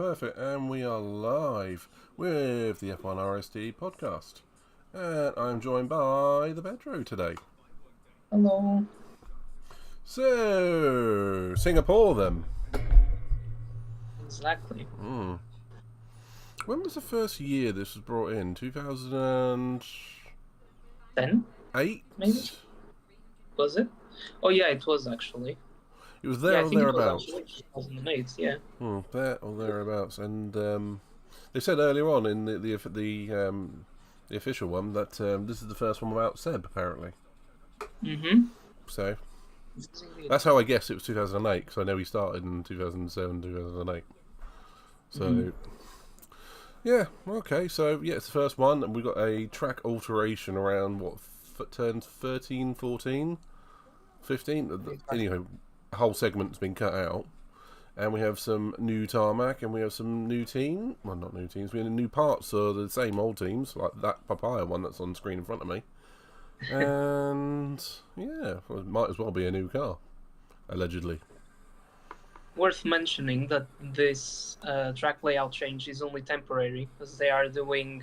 Perfect, and we are live with the F1 RST podcast. And I'm joined by the Pedro today. Hello. So, Singapore then. Exactly. When was the first year this was brought in? 2008? 10, maybe? Was it? Oh, yeah, it was actually. It was there Yeah, I or think it was thereabouts. actually 2008, yeah. There or thereabouts. And they said earlier on in the official one that this is the first one without Seb, apparently. Mm-hmm. So, that's how I guess it was 2008, because I know he started in 2007, 2008. So, yeah, okay. So, yeah, it's the first one, and we got a track alteration around, turned 13, 14, 15? Anyway, a whole segment's been cut out. And we have some new tarmac, and we have some new team. Well, not new teams, we have new parts, so the same old teams, like that Papaya one that's on screen in front of me. And, yeah, well, it might as well be a new car, allegedly. Worth mentioning that this track layout change is only temporary, because they are doing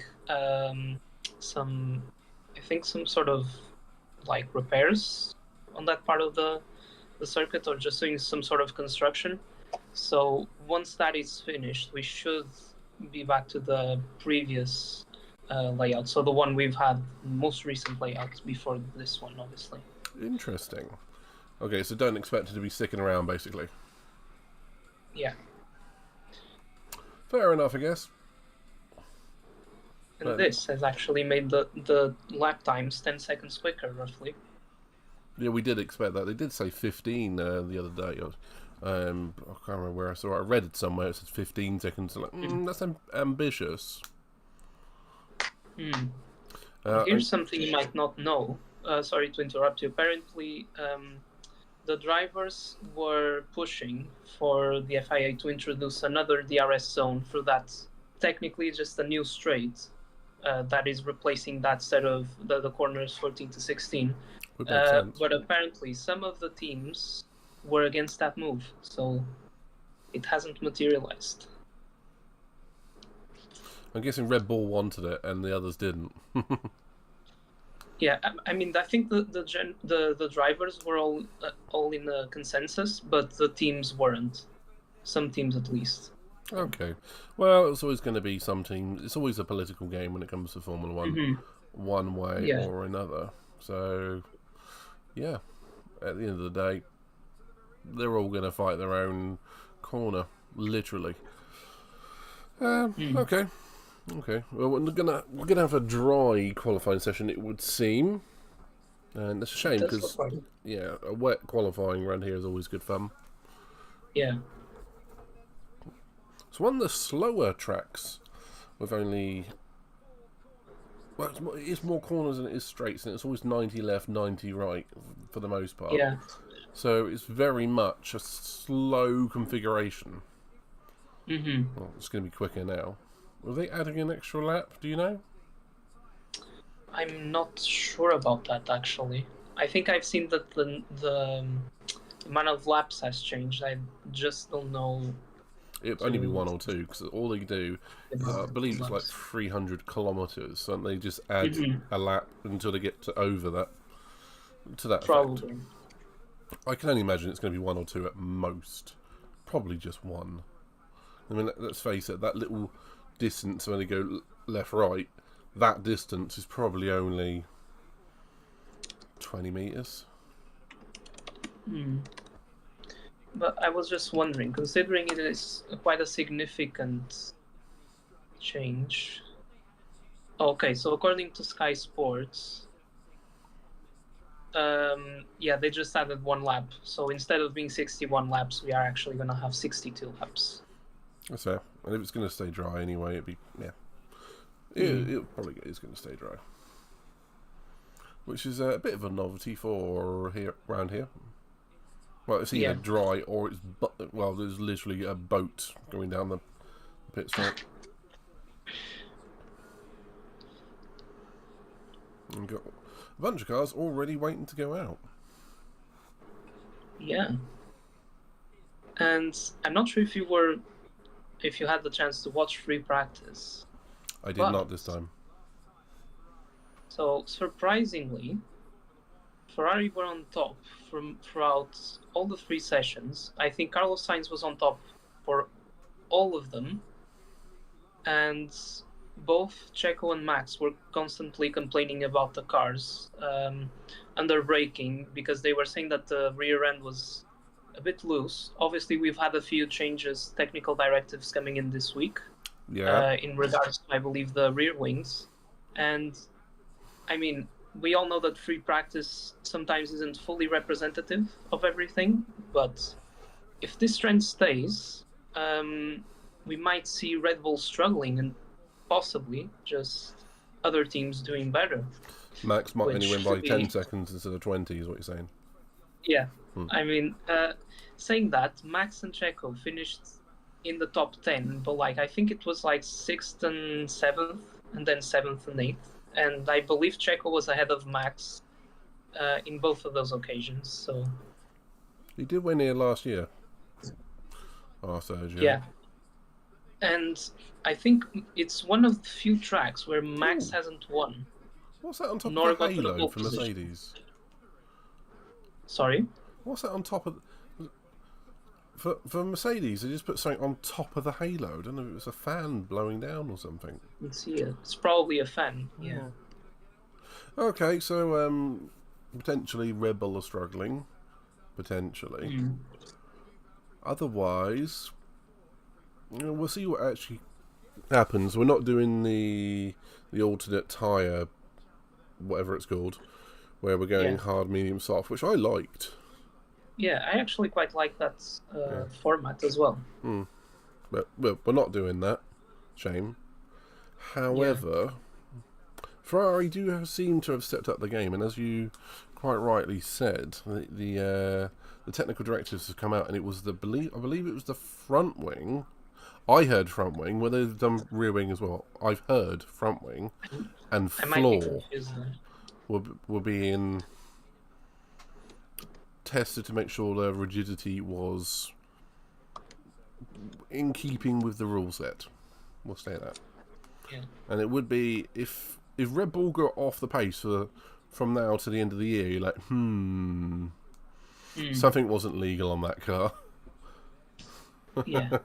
some sort of, like, repairs on that part of the circuit, or just doing some sort of construction. So once that is finished, we should be back to the previous layout. So the one we've had, most recent layouts before this one, obviously. Interesting. Okay, so don't expect it to be sticking around, basically. Yeah. Fair enough, I guess. And this has actually made the lap times 10 seconds quicker, roughly. Yeah, we did expect that. They did say 15 the other day. I can't remember where I saw it. I read it somewhere. It said 15 seconds. I'm like, that's ambitious. Here's something you might not know. Sorry to interrupt you. Apparently, the drivers were pushing for the FIA to introduce another DRS zone for that. Technically, just a new straight that is replacing that set of the corners 14 to 16. But apparently, some of the teams were against that move, so it hasn't materialized. I'm guessing Red Bull wanted it and the others didn't. Yeah, I mean, I think the drivers were all in a consensus, but the teams weren't. Some teams, at least. Okay. Well, it's always going to be some teams. It's always a political game when it comes to Formula One, one way or another. So, yeah, at the end of the day, they're all going to fight their own corner, literally. Okay. Well, we're gonna have a dry qualifying session, it would seem, and that's a shame because a wet qualifying around here is always good fun. Yeah. So one of the slower tracks with only it is more corners than it is straights, and it's always 90 left, 90 right for the most part. Yeah. So it's very much a slow configuration. Well, it's going to be quicker now. Are they adding an extra lap? Do you know? I'm not sure about that, actually. I think I've seen that the amount of laps has changed. I just don't know. It'll only be one or two, because all they do, I believe it's like 300 kilometres, and they just add a lap until they get over that. To that Probably. Effect. I can only imagine it's going to be one or two at most. Probably just one. I mean, let's face it, that little distance when they go left-right, that distance is probably only 20 metres. But I was just wondering, considering it is quite a significant change. Okay, so according to Sky Sports, they just added one lap. So instead of being 61 laps, we are actually going to have 62 laps. That's fair. And if it's going to stay dry anyway, it'd be, it probably is going to stay dry. Which is a bit of a novelty for around here. Well, it's either dry or it's, there's literally a boat going down the pit stop. And got a bunch of cars already waiting to go out. Yeah. And I'm not sure if you were if you had the chance to watch free practice. I did not this time. So surprisingly, Ferrari were on top throughout all the 3 sessions. I think Carlos Sainz was on top for all of them, and both Checo and Max were constantly complaining about the cars under braking, because they were saying that the rear end was a bit loose. Obviously, we've had a few changes, technical directives coming in this week, in regards to, I believe, the rear wings. And I mean, we all know that free practice sometimes isn't fully representative of everything, but if this trend stays, we might see Red Bull struggling and possibly just other teams doing better. Max might only win by 10 seconds instead of 20, is what you're saying. Yeah. I mean, saying that, Max and Checo finished in the top 10, but like I think it was like 6th and 7th, and then 7th and 8th. And I believe Checo was ahead of Max in both of those occasions. So he did win here last year. Yeah. And I think it's one of the few tracks where Max hasn't won. What's that on top of the halo for Mercedes? Sorry? What's that on top of... For Mercedes, they just put something on top of the halo. I don't know if it was a fan blowing down or something. Let's see it. It's probably a fan, yeah. Okay, so potentially Red Bull are struggling. Potentially. Otherwise, we'll see what actually happens. We're not doing the alternate tyre, whatever it's called, where we're going hard, medium, soft, which I liked. Yeah, I actually quite like that format as well. But we're not doing that. Shame. However, Ferrari do seem to have stepped up the game, and as you quite rightly said, the technical directives have come out, and it was I believe it was the front wing. I heard front wing, where they've done rear wing as well. I've heard front wing and floor were being tested to make sure the rigidity was in keeping with the rule set. We'll say that. Yeah. And it would be if Red Bull go off the pace from now to the end of the year, you're like, something wasn't legal on that car. Yeah.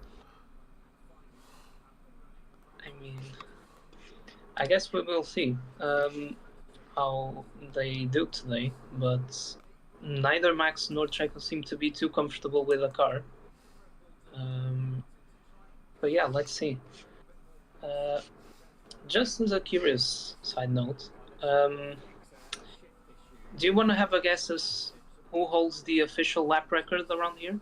I mean, I guess we will see how they do today, but neither Max nor Checo seem to be too comfortable with the car. But yeah, let's see. Just as a curious side note, do you want to have a guess as who holds the official lap record around here?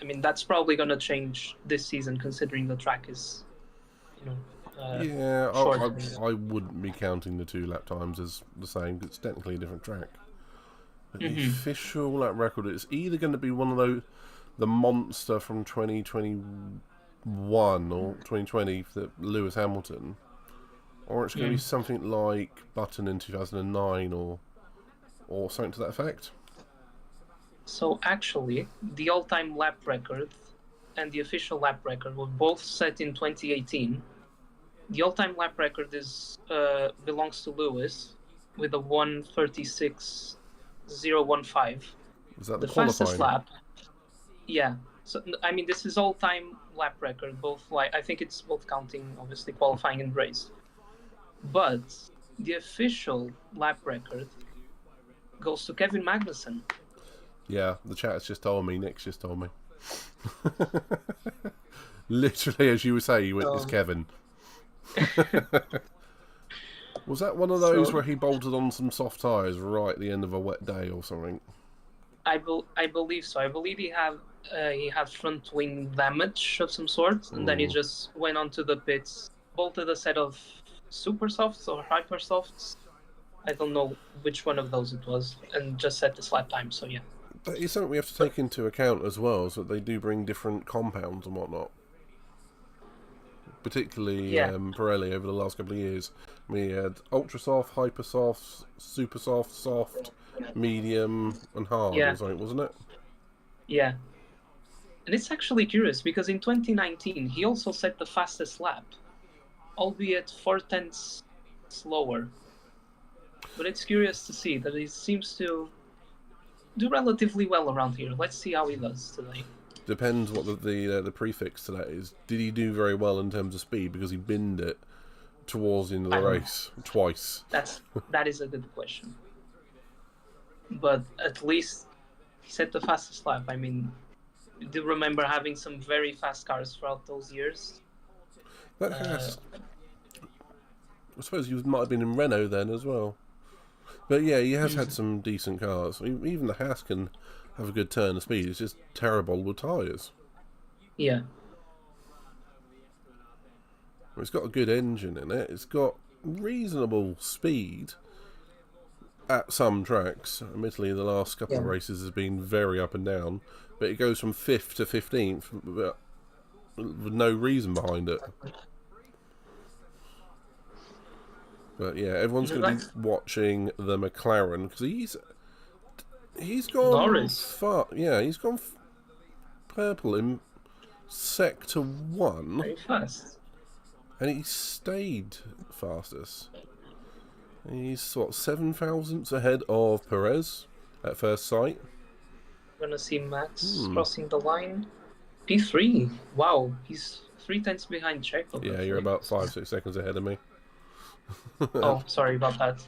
I mean, that's probably going to change this season, considering the track is, I wouldn't be counting the 2 lap times as the same, because it's technically a different track. But the official lap record is either going to be one of the monster from 2021 or 2020 for Lewis Hamilton, or it's going to be something like Button in 2009 or something to that effect. So actually, the all-time lap record and the official lap record were both set in 2018. The all-time lap record belongs to Lewis with a 1:36.015. Was that the qualifying? Fastest lap? Yeah. So I mean, this is all-time lap record. I think it's both counting, obviously, qualifying and race. But the official lap record goes to Kevin Magnussen. Yeah, the chat's just told me. Nick's just told me. Literally, as you would say, it's Kevin. Was that one of those where he bolted on some soft tyres right at the end of a wet day or something? I believe so. I believe he had front wing damage of some sort, and then he just went onto the pits, bolted a set of super softs or hyper softs. I don't know which one of those it was, and just set the lap time. So yeah. That is something we have to take into account as well, so that they do bring different compounds and whatnot. Particularly Pirelli over the last couple of years. We had ultra soft, hyper soft, super soft, soft, medium, and hard or something, wasn't it? Yeah. And it's actually curious because in 2019 he also set the fastest lap, albeit 4 tenths slower. But it's curious to see that he seems to do relatively well around here. Let's see how he does today. Depends what the prefix to that is. Did he do very well in terms of speed because he binned it towards the end of the race twice? That is a good question. But at least he set the fastest lap. I mean, do you remember having some very fast cars throughout those years? That has. I suppose he might have been in Renault then as well. But yeah, he has had some decent cars. Even the Haas can have a good turn of speed. It's just terrible with tyres. Yeah. It's got a good engine in it. It's got reasonable speed at some tracks. Admittedly, the last couple of races has been very up and down. But it goes from 5th to 15th with no reason behind it. But yeah, everyone's going to be watching the McLaren because he's gone Norris. far. Yeah, he's gone purple in sector 1. Very fast. And he stayed fastest. He's what, 7 thousandths ahead of Perez at first sight. We're gonna see Max crossing the line. P3. Wow, he's 3 tenths behind Checo. Yeah, you're about 5-6 seconds ahead of me. Oh, sorry about that.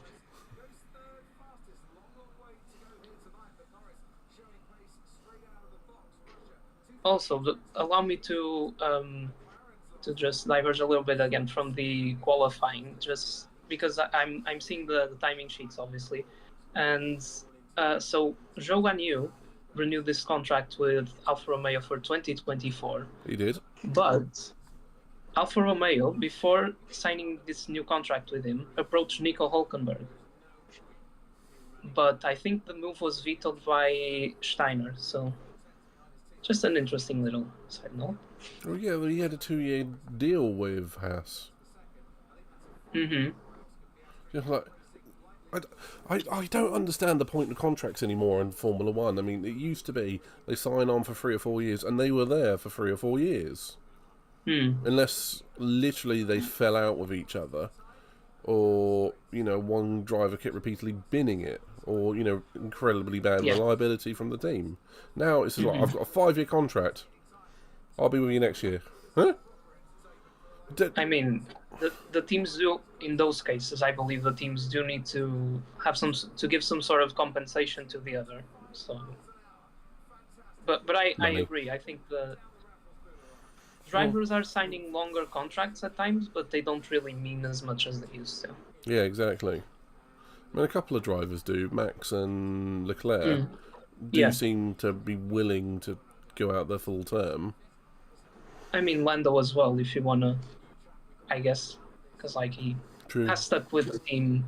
Also, allow me to just diverge a little bit again from the qualifying, just because I'm seeing the timing sheets obviously, and so Zhou Guanyu renewed this contract with Alfa Romeo for 2024. He did. But Alfa Romeo, before signing this new contract with him, approached Nico Hülkenberg. But I think the move was vetoed by Steiner, so just an interesting little side note. Oh yeah, well, he had a 2-year deal with Haas. Just like, I don't understand the point of contracts anymore in Formula 1. I mean, it used to be they sign on for 3 or 4 years, and they were there for 3 or 4 years. Unless literally they fell out with each other, or, you know, one driver kept repeatedly binning it, or, you know, incredibly bad reliability from the team. Now it's like, I've got a 5-year contract. I'll be with you next year. Huh? I mean, the teams do, in those cases, I believe the teams do need to have to give some sort of compensation to the other. So, but I agree. I think the drivers are signing longer contracts at times, but they don't really mean as much as they used to. Yeah, exactly. I mean, a couple of drivers do. Max and Leclerc do seem to be willing to go out their full term. I mean, Lando as well, if you want to, I guess, because like he has stuck with the team,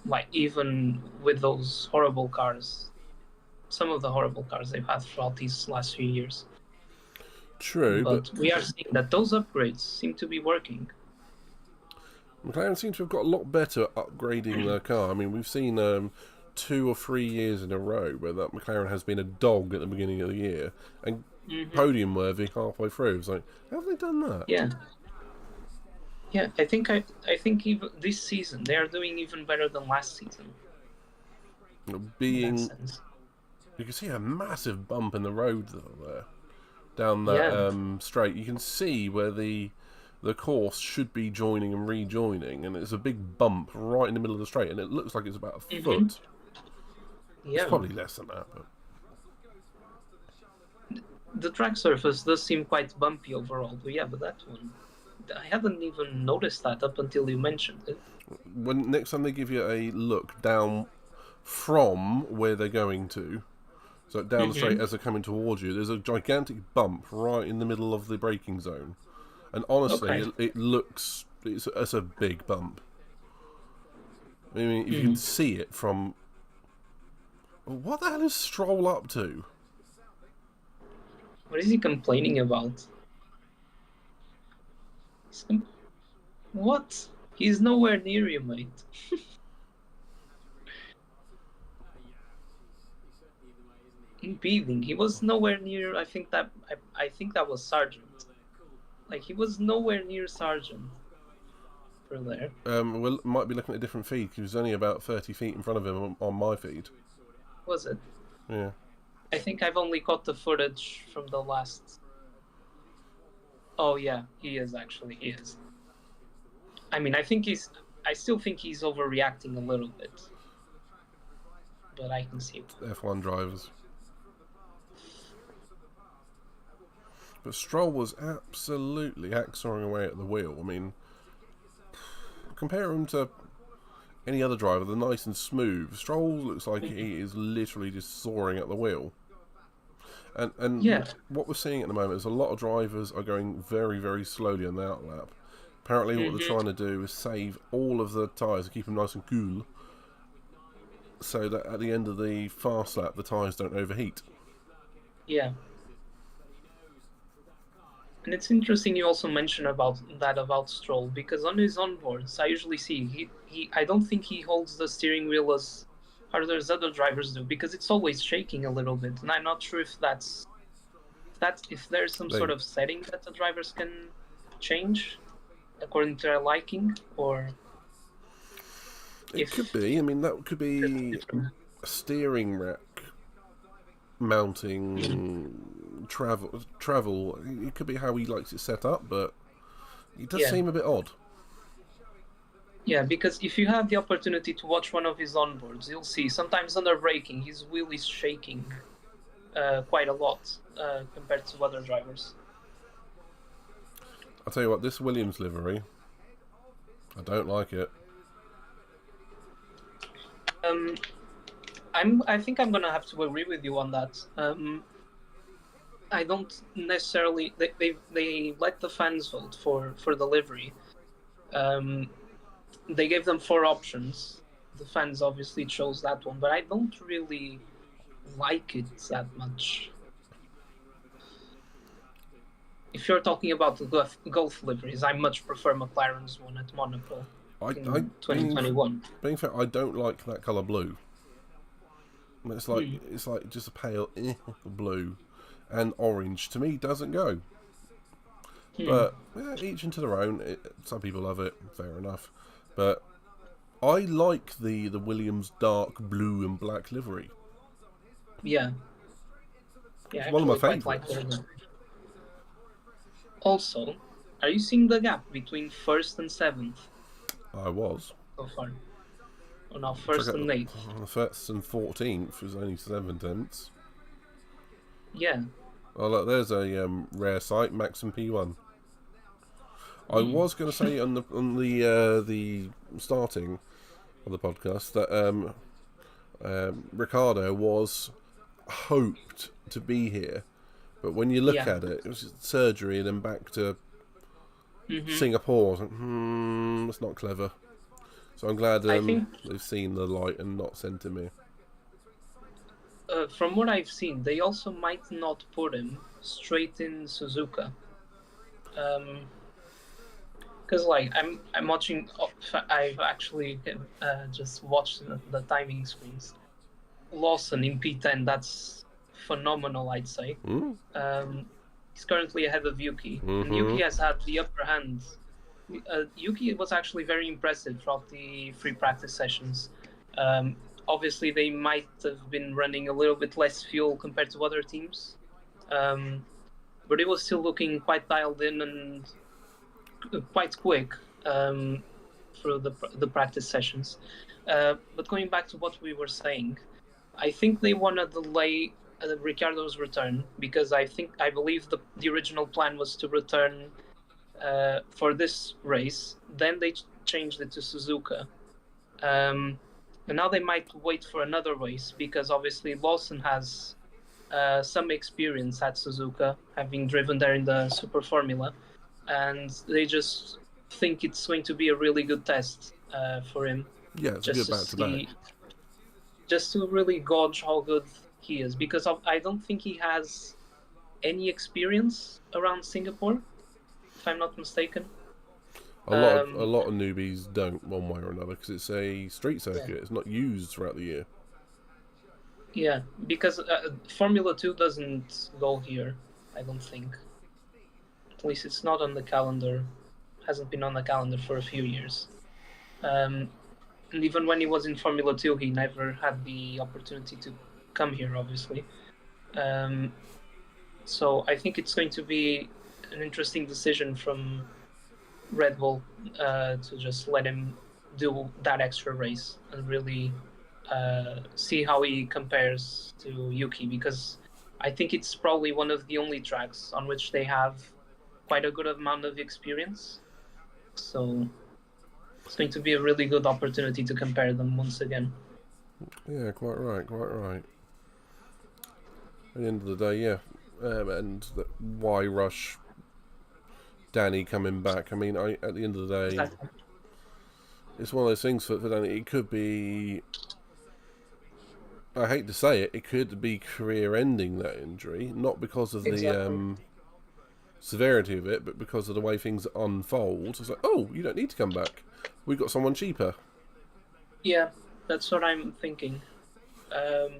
like even with those horrible cars, some of the horrible cars they've had throughout these last few years. True, but we are seeing that those upgrades seem to be working. McLaren seem to have got a lot better at upgrading their car. I mean, we've seen 2 or 3 years in a row where that McLaren has been a dog at the beginning of the year and podium worthy halfway through. It's like, how have they done that? Yeah. I think even this season they are doing even better than last season. You can see a massive bump in the road there, down that straight. You can see where the course should be joining and rejoining, and it's a big bump right in the middle of the straight, and it looks like it's about a foot. Yeah, it's probably less than that, but the track surface does seem quite bumpy overall. But that one, I hadn't even noticed that up until you mentioned it. When next time they give you a look down from where they're going to, so down the straight as they're coming towards you, there's a gigantic bump right in the middle of the braking zone. And honestly, it looks... It's a big bump. I mean, you can see it from... What the hell is Stroll up to? What is he complaining about? What? He's nowhere near you, mate. impeding. He was nowhere near. I think that was Sargent. Like he was nowhere near Sargent for there. We might be looking at a different feed because he was only about 30 feet in front of him on my feed. Was it? Yeah. I think I've only got the footage from the last. Oh yeah, he is actually. He is. I mean, I still think he's overreacting a little bit, but I can see it. F1 drivers. But Stroll was absolutely hacksawing away at the wheel. I mean, compare him to any other driver, they're nice and smooth. Stroll looks like he is literally just soaring at the wheel. And Yeah. what we're seeing at the moment is a lot of drivers are going very, very slowly on the outlap. Apparently what they're trying to do is save all of the tyres and keep them nice and cool, so that at the end of the fast lap the tyres don't overheat. Yeah. And it's interesting you also mention about Stroll, because on his onboards I usually see I don't think he holds the steering wheel as hard as other drivers do, because it's always shaking a little bit, and I'm not sure if if there's some sort of setting that the drivers can change according to their liking, or it could be. I mean, that could be a steering rack mounting travel. It could be how he likes it set up, but it does seem a bit odd. Yeah, because if you have the opportunity to watch one of his onboards, you'll see sometimes under braking his wheel is shaking quite a lot compared to other drivers. I'll tell you what, this Williams livery, I don't like it. I think I'm gonna have to agree with you on that. I don't necessarily. They let the fans vote for the livery. They gave them 4 options. The fans obviously chose that one, but I don't really like it that much. If you're talking about the Gulf liveries, I much prefer McLaren's one at Monaco in 2021. Being fair, I don't like that colour blue. It's like just a pale blue, and orange to me doesn't go. But yeah, each into their own. Some people love it, fair enough. But I like the Williams dark blue and black livery. Yeah. It's one of my favourites. Also, are you seeing the gap between 1st and 7th? I was. So far. Oh, now 1st and 8th. The 1st and 14th was only 7 tenths. Yeah. Oh look, there's a rare sight, Maxim P1. I was going to say on the starting of the podcast that Ricciardo was hoped to be here, but when you look at it, it was just surgery and then back to Singapore. That's not clever. So I'm glad they've seen the light and not sent him here. From what I've seen, they also might not put him straight in Suzuka. Because I'm watching. I've actually just watched the timing screens. Lawson in P10, that's phenomenal, I'd say. He's currently ahead of Yuki, and Yuki has had the upper hand. Yuki was actually very impressive throughout the free practice sessions. Obviously, they might have been running a little bit less fuel compared to other teams, but it was still looking quite dialed in and quite quick through the practice sessions. But going back to what we were saying, I think they want to delay Ricciardo's return, because I believe the original plan was to return for this race. Then they changed it to Suzuka. And now they might wait for another race, because obviously Lawson has some experience at Suzuka, having driven there in the Super Formula, and they just think it's going to be a really good test for him. Yeah, it's just a good back-to-back. Just to really gauge how good he is, because I don't think he has any experience around Singapore, if I'm not mistaken. A lot of newbies don't, one way or another, because it's a street circuit. It's not used throughout the year. Yeah, because Formula 2 doesn't go here, I don't think. At least it's not on the calendar. Hasn't been on the calendar for a few years. And even when he was in Formula 2, he never had the opportunity to come here, obviously. So I think it's going to be an interesting decision from Red Bull to just let him do that extra race and really see how he compares to Yuki, because I think it's probably one of the only tracks on which they have quite a good amount of experience. So it's going to be a really good opportunity to compare them once again. Yeah, quite right, quite right. At the end of the day, yeah. And why rush Danny coming back? I mean, at the end of the day, Exactly. it's one of those things for Danny. It could be, I hate to say it, it could be career-ending, that injury, not because of the Exactly. severity of it, but because of the way things unfold. It's like, oh, you don't need to come back. We've got someone cheaper. Yeah, that's what I'm thinking. Um,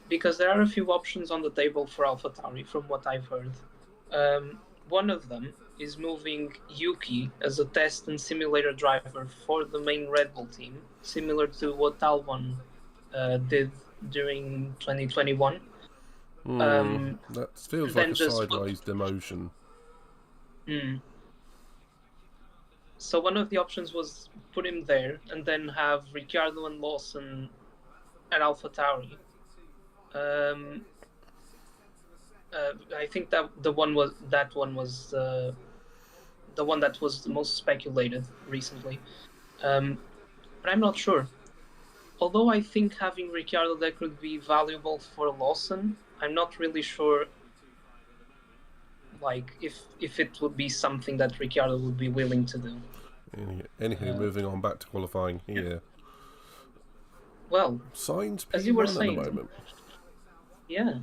because there are a few options on the table for AlphaTauri, from what I've heard. One of them is moving Yuki as a test and simulator driver for the main Red Bull team, similar to what Albon did during 2021. That feels like Then a just put. sideways demotion. Hmm. So one of the options was put him there and then have Ricciardo and Lawson at AlphaTauri. I think that the one was the one that was the most speculated recently. But I'm not sure. Although I think having Ricciardo there could be valuable for Lawson, I'm not really sure. Like if it would be something that Ricciardo would be willing to do. Anywho, Uh, moving on back to qualifying here. well, Sainz as you were P1 at the saying, moment. yeah,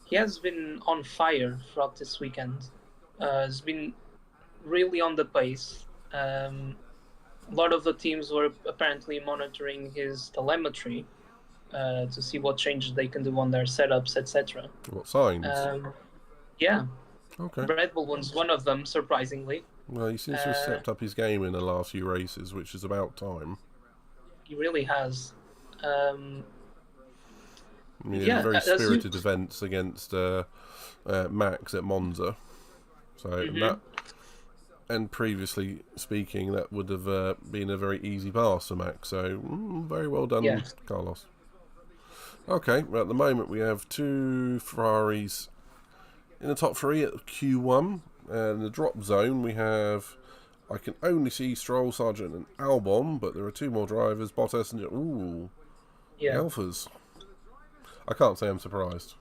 he has been on fire throughout this weekend. Has been really on the pace. A lot of the teams were apparently monitoring his telemetry to see what changes they can do on their setups, etc. What Sainz? Yeah, Okay. Red Bull was one of them, surprisingly. Well, he seems to have Uh, stepped up his game in the last few races, which is about time. he really has. Um, I mean, he had a yeah, very as you. spirited events against Max at Monza. So Mhm. that, and previously speaking, that would have been a very easy pass for Max. So very well Yeah. done, Carlos. Okay, well, at the moment we have two Ferraris in the top three at Q1. And in the drop zone we have, I can only see Stroll, Sargent and Albon, but there are two more drivers, Bottas and... Ooh, the Yeah. Alphas. I can't say I'm surprised.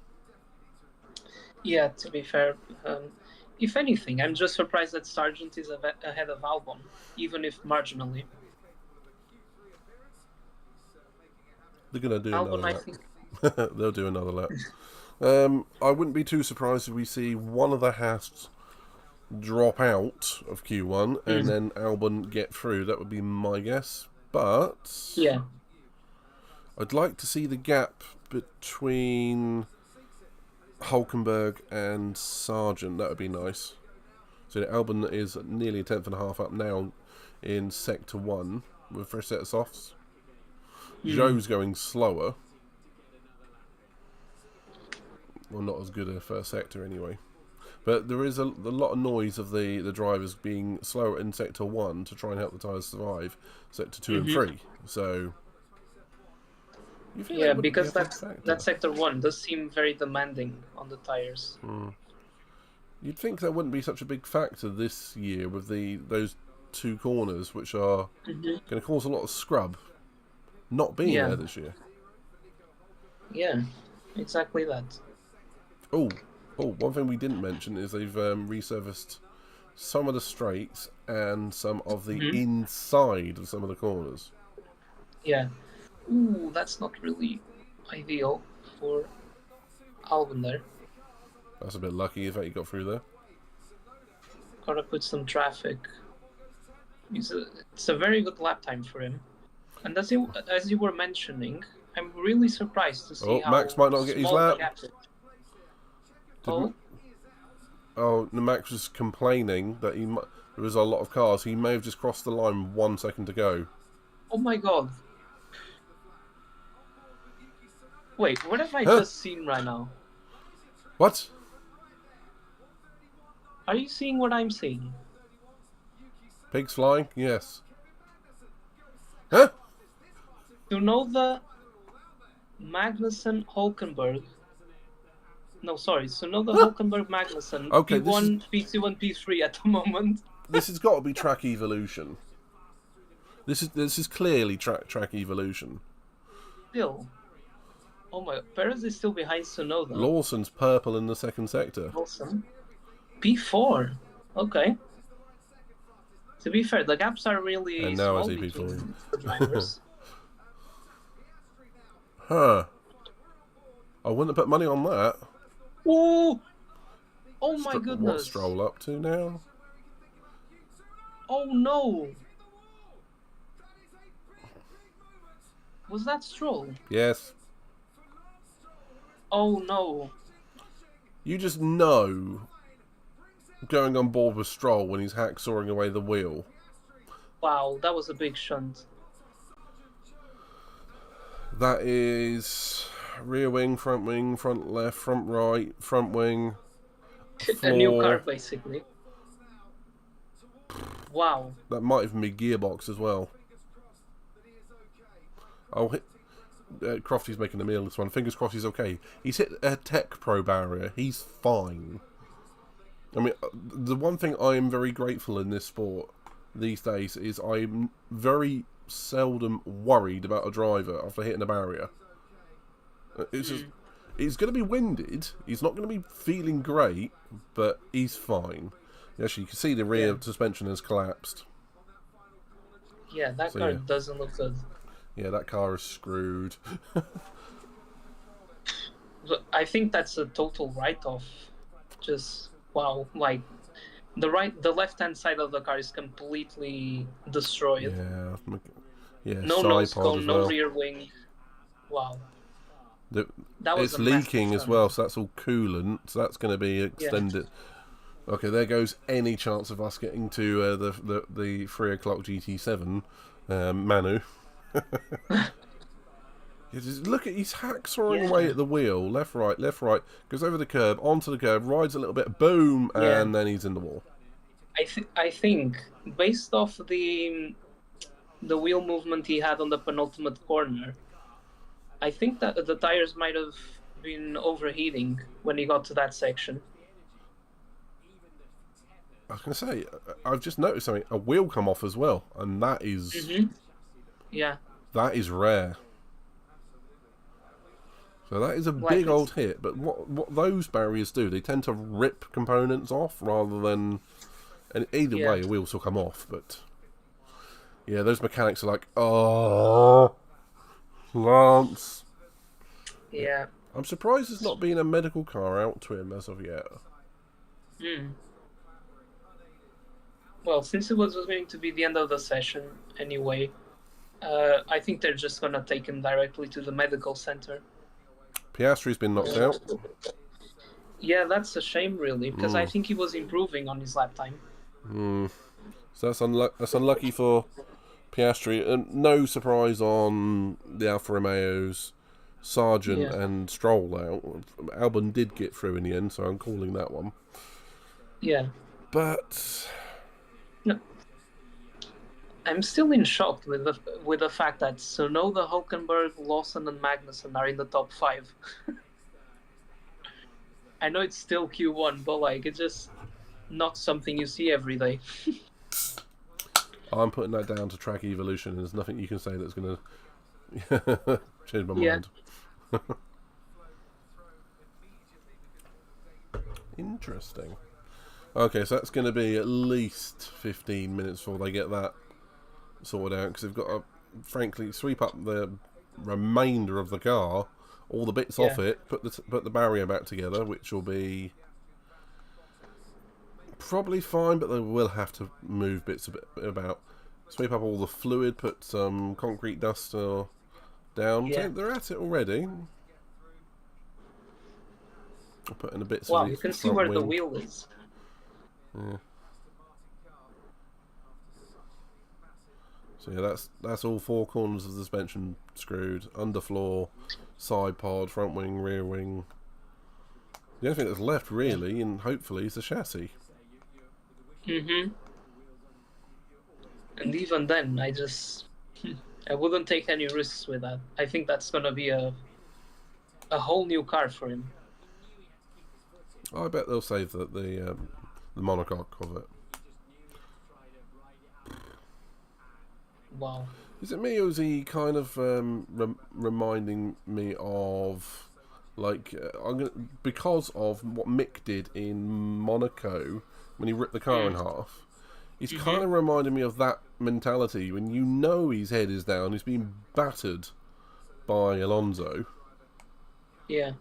Yeah, to be fair, if anything, I'm just surprised that Sargent is ahead of Albon, even if marginally. They're going to do another Albon, I lap. think. They'll do another lap. I wouldn't be too surprised if we see one of the Haas drop out of Q1 and then Albon get through. That would be my guess. But Yeah. I'd like to see the gap between Hulkenberg and Sargent. That would be nice. So Albon is nearly a tenth and a half up now in Sector 1 with fresh set of softs. Zhou's going slower. Well, not as good a first sector anyway. But there is a lot of noise of the drivers being slower in Sector 1 to try and help the tyres survive Sector 2 and 3. So, you think Yeah, that wouldn't be a because big factor? that sector one does seem very demanding on the tires. You'd think that wouldn't be such a big factor this year with those two corners, which are going to cause a lot of scrub, not being Yeah. there this year. Yeah, exactly that. Oh, one thing we didn't mention is they've resurfaced some of the straights and some of the inside of some of the corners. Yeah. Ooh, that's not really ideal for Albon there. That's a bit lucky if he got through there. Gotta put some traffic. It's a very good lap time for him. And as you were mentioning, I'm really surprised to see Oh, how Max might not get his small the lap. gap is. Did Oh, Oh, Max was complaining that there was a lot of cars. He may have just crossed the line 1 second to go. oh my god. Wait, what have I Huh? just seen right now? What? Are you seeing what I'm seeing? Pigs flying? Yes. Huh? Tsunoda, Magnussen, Hulkenberg. No, sorry, Tsunoda, Hulkenberg, Magnussen. Okay, P1, P2, and P3 at the moment. This has got to be track evolution. This is clearly track evolution. Still. Oh my, Perez is still behind Tsunoda. Lawson's purple in the second sector. Awesome. P4. Okay. To be fair, the gaps are really And now I small see between P4. the drivers. Huh. I wouldn't have put money on that. Oh! Oh my goodness. What's Stroll up to now? Oh no! Was that Stroll? Yes. Oh no. You just know going on board with Stroll when he's hacksawing away the wheel. Wow, that was a big shunt. That is rear wing, front left, front right, front wing. A new car, basically. Wow. That might even be gearbox as well. Oh, Crofty's making a meal this one. Fingers crossed he's okay. He's hit a Tech Pro barrier. He's fine. I mean, the one thing I am very grateful in this sport these days is I'm very seldom worried about a driver after hitting a barrier. It's just, he's going to be winded. He's not going to be feeling great, but he's fine. Actually, you can see the rear suspension has collapsed. Yeah, that car doesn't look good. Yeah, that car is screwed. I think that's a total write-off. Just wow, like the left-hand side of the car is completely destroyed. Yeah. No nose cone, no rear wing. Wow. It's leaking as well, so that's all coolant. So that's going to be extended. Yeah. Okay, there goes any chance of us getting to the 3 o'clock GT7, Manu. Just look at he's hacksawing away at the wheel, left, right, goes over the curb, onto the curb, rides a little bit, boom, and then he's in the wall. I think based off the wheel movement he had on the penultimate corner, I think that the tires might have been overheating when he got to that section. I was going to say, I've just noticed something. A wheel come off as well, and that is... Yeah. That is rare. So that is a big old hit, but what those barriers do, they tend to rip components off rather than... And either way, a wheel will come off, but... Yeah, those mechanics are like, oh... Lance. Yeah. I'm surprised there's not been a medical car out to him as of yet. Well, since it was going to be the end of the session anyway, I think they're just going to take him directly to the medical center. Piastri's been knocked out. Yeah, that's a shame, really, because I think he was improving on his lap time. So that's unlucky for Piastri. And no surprise on the Alfa Romeos, Sargent and Stroll out. Albon did get through in the end, so I'm calling that one. Yeah. But... No. I'm still in shock with the fact that Tsunoda, Hulkenberg, Lawson, and Magnussen are in the top 5. I know it's still Q1, but like it's just not something you see every day. I'm putting that down to track evolution. There's nothing you can say that's going to change my mind. Interesting. Okay, so that's going to be at least 15 minutes before they get that sorted out, because they've got to, frankly, sweep up the remainder of the car, all the bits off it, put the barrier back together, which will be probably fine, but they will have to move bits about. Sweep up all the fluid, put some concrete dust down. Yeah. They're at it already. I'll put in a bit Wow, of you the can see front where wing. the wheel is. Yeah. So yeah, that's all four corners of the suspension screwed. Underfloor, side pod, front wing, rear wing. The only thing that's left really, and hopefully, is the chassis. Mm-hmm. And even then, I wouldn't take any risks with that. I think that's gonna be a whole new car for him. I bet they'll save the monocoque of it. Wow. Is it me, or is he kind of reminding me of, like, because of what Mick did in Monaco when he ripped the car in half? He's kind of reminding me of that mentality when you know his head is down, he's being battered by Alonso, Yeah.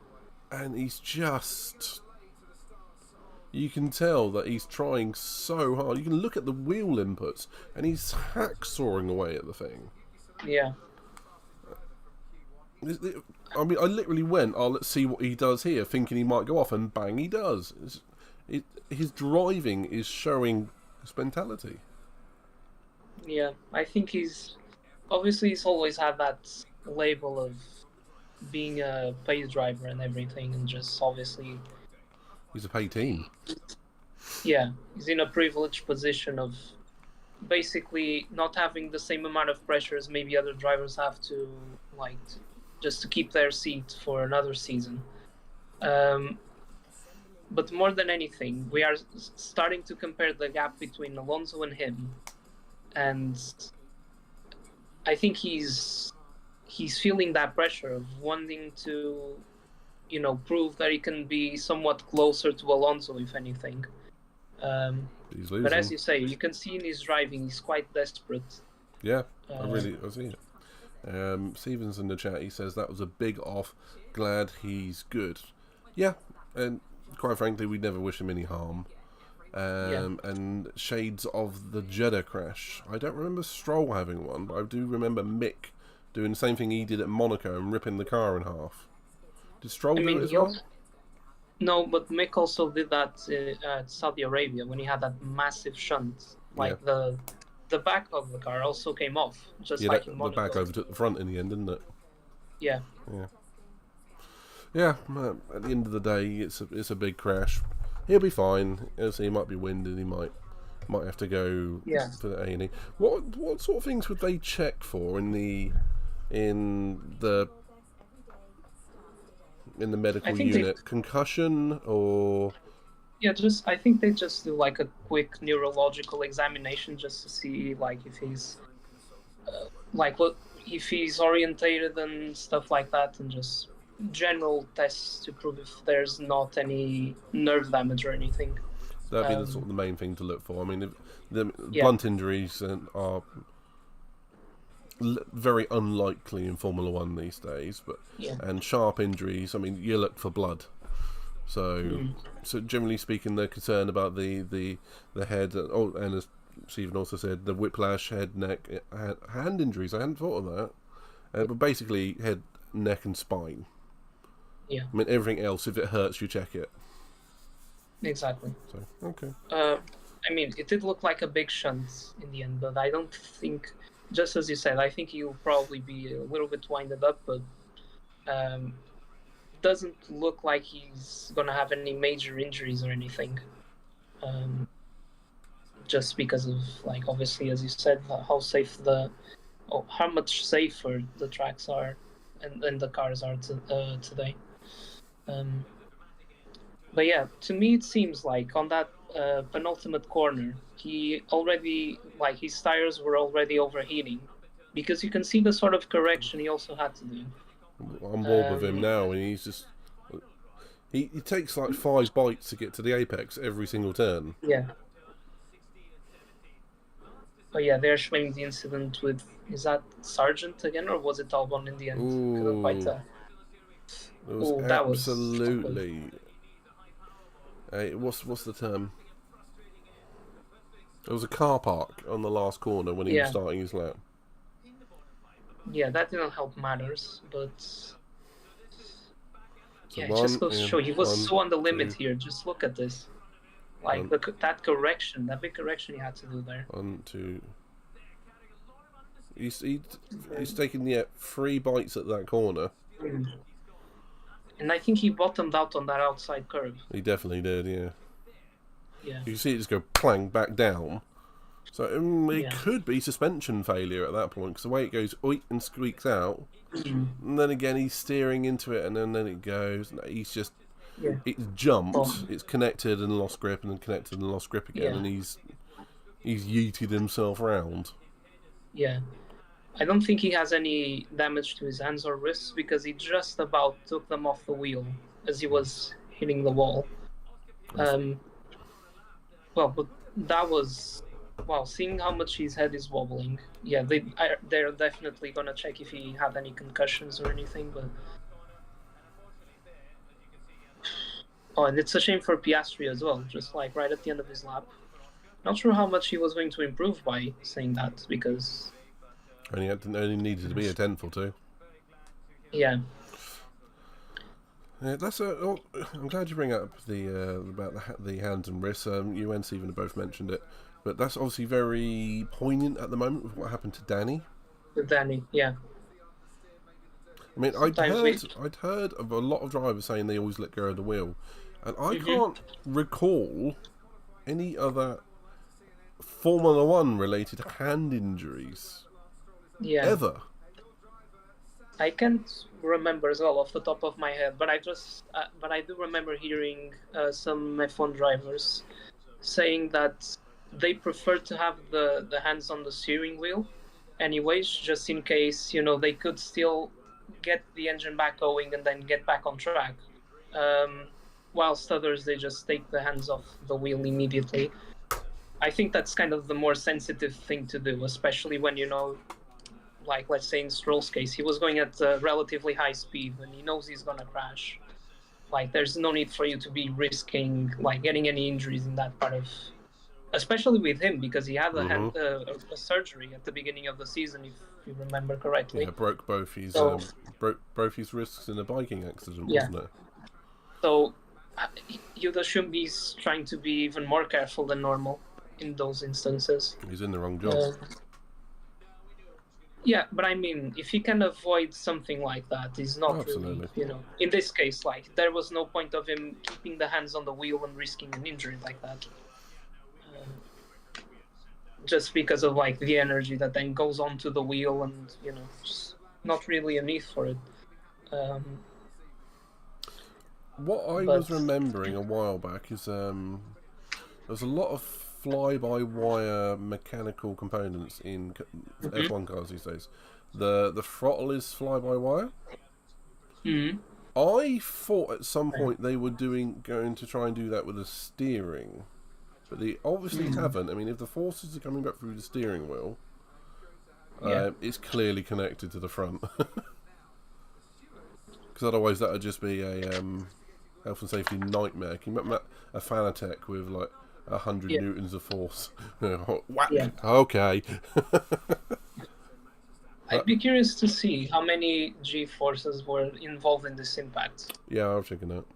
and he's just... You can tell that he's trying so hard. You can look at the wheel inputs, and he's hacksawing away at the thing. Yeah. I mean, I literally went, oh, let's see what he does here, thinking he might go off, and bang, he does. His driving is showing his mentality. Yeah. I think he's always had that label of being a pace driver and everything, and just obviously, He's a pay team. yeah, he's in a privileged position of basically not having the same amount of pressure as maybe other drivers have to, like, just to keep their seat for another season. But more than anything, we are starting to compare the gap between Alonso and him, and I think he's feeling that pressure of wanting to, prove that he can be somewhat closer to Alonso, if anything. He's losing. But as you say, you can see in his driving, he's quite desperate. Yeah, I see it. Stevens in the chat, he says that was a big off. Glad he's good. Yeah, and quite frankly, we'd never wish him any harm. And shades of the Jeddah crash. I don't remember Stroll having one, but I do remember Mick doing the same thing he did at Monaco and ripping the car in half. Did Stroll do it as well? No, but Mick also did that at Saudi Arabia when he had that massive shunt. Like the back of the car also came off, just like in Monaco. The back overtook the front in the end, didn't it? Yeah. Yeah. At the end of the day, it's a big crash. He'll be fine. So he might be winded. He might have to go for the A&E. What sort of things would they check for in the medical unit? Concussion or... Yeah, I think they just do like a quick neurological examination just to see like if he's if he's orientated and stuff like that, and just general tests to prove if there's not any nerve damage or anything. That'd be the sort of the main thing to look for. I mean, the blunt injuries are very unlikely in Formula One these days, and sharp injuries, I mean, you look for blood. So generally speaking, they're concerned about the head. Oh, and as Stephen also said, the whiplash, head, neck, hand injuries. I hadn't thought of that, but basically head, neck, and spine. Yeah. I mean, everything else, if it hurts, you check it. Exactly. So okay. I mean, it did look like a big shunt in the end, but I don't think, just as you said, I think he'll probably be a little bit winded up, but doesn't look like he's gonna have any major injuries or anything. Just because of, like, obviously, as you said, how much safer the tracks are and the cars are today. But yeah, to me it seems like on that penultimate corner, he already, like, his tires were already overheating, because you can see the sort of correction he also had to do. I'm bored with him now, and he's just... He takes like 5 bites to get to the apex every single turn. Yeah. Oh yeah, they're showing the incident with... Is that Sargent again, or was it Albon in the end? Couldn't quite tell. That was absolutely... what's the term? There was a car park on the last corner when he was starting his lap. yeah, that didn't help matters, but So yeah, it just one goes to in, show he was 1, so on the limit 2, here. Just look at this, like 1, that correction, that big correction he had to do there. 1, 2. He's taking 3 bites at that corner. Mm. And I think he bottomed out on that outside curve. He definitely did, yeah. Yeah. You can see it just go clang back down. So it Yeah. could be suspension failure at that point, because the way it goes oink and squeaks out, and then again he's steering into it, and then it goes. He's just it's jumped, it's connected and lost grip, and then connected and lost grip again, and he's yeeted himself round. Yeah. I don't think he has any damage to his hands or wrists because he just about took them off the wheel as he was hitting the wall. Well, but that was, well, seeing how much his head is wobbling, yeah, they're definitely gonna check if he had any concussions or anything. But and it's a shame for Piastri as well, just like right at the end of his lap. Not sure how much he was going to improve by saying that, because only needed to be a tenth or two. Yeah. Yeah, I'm glad you bring up about the hands and wrists. You and Stephen have both mentioned it, but that's obviously very poignant at the moment with what happened to Danny. With Danny, yeah. I mean, I'd heard of a lot of drivers saying they always let go of the wheel, and I can't recall any other Formula One related hand injuries ever. I can't remember as well off the top of my head, but I do remember hearing some F1 drivers saying that they prefer to have the hands on the steering wheel anyways, just in case, they could still get the engine back going and then get back on track. Whilst others, they just take the hands off the wheel immediately. I think that's kind of the more sensitive thing to do, especially when, like, let's say in Stroll's case, he was going at a relatively high speed and he knows he's going to crash. Like, there's no need for you to be risking, like, getting any injuries in that part of... Especially with him, because he had a surgery at the beginning of the season, if you remember correctly. Yeah, broke both his wrists in a biking accident, wasn't it? So, you'd assume he's trying to be even more careful than normal in those instances. He's in the wrong job. Yeah, but I mean, if he can avoid something like that, he's not really, in this case, like, there was no point of him keeping the hands on the wheel and risking an injury like that. Just because of, like, the energy that then goes onto the wheel and, just not really a need for it. What I was remembering a while back is there was a lot of fly-by-wire mechanical components in F1 cars these days. The throttle is fly-by-wire. I thought at some point they were going to try and do that with the steering, but they obviously haven't. I mean, if the forces are coming back through the steering wheel, it's clearly connected to the front. Because otherwise that would just be a health and safety nightmare. Can you imagine a Fanatec with like 100 newtons of force? Whack! Yeah. Okay. I'd be curious to see how many G-forces were involved in this impact. Yeah, I'll check it out.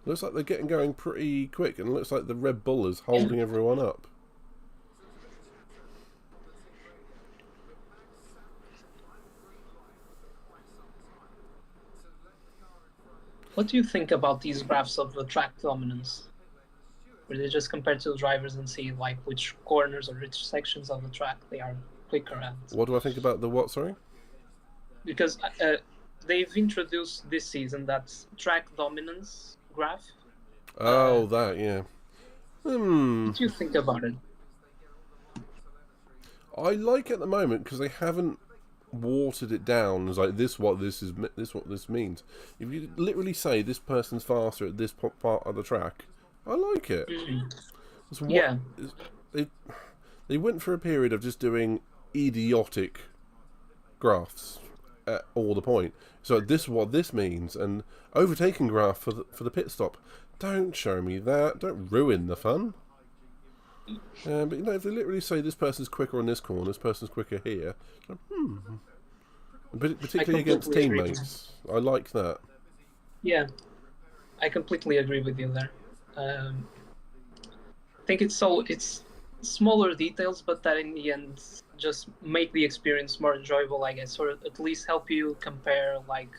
Looks like they're getting going pretty quick, and it looks like the Red Bull is holding everyone up. What do you think about these graphs of the track dominance? Where they just compare to the drivers and see, like, which corners or which sections of the track they are quicker at? What do I think about the what, sorry? Because they've introduced this season that track dominance graph. Oh, that, yeah. What do you think about it? I like it at the moment because they haven't watered it down as like what this means. If you literally say this person's faster at this part of the track, I like it. They went for a period of just doing idiotic graphs at all the point. So this is what this means, and overtaking graph for the pit stop. Don't show me that. Don't ruin the fun. But you know, if they literally say this person's quicker on this corner, this person's quicker here, like, particularly against completely agree. teammates, I like that. Yeah, I completely agree with you there. I think it's smaller details, but that in the end just make the experience more enjoyable, I guess, or at least help you compare like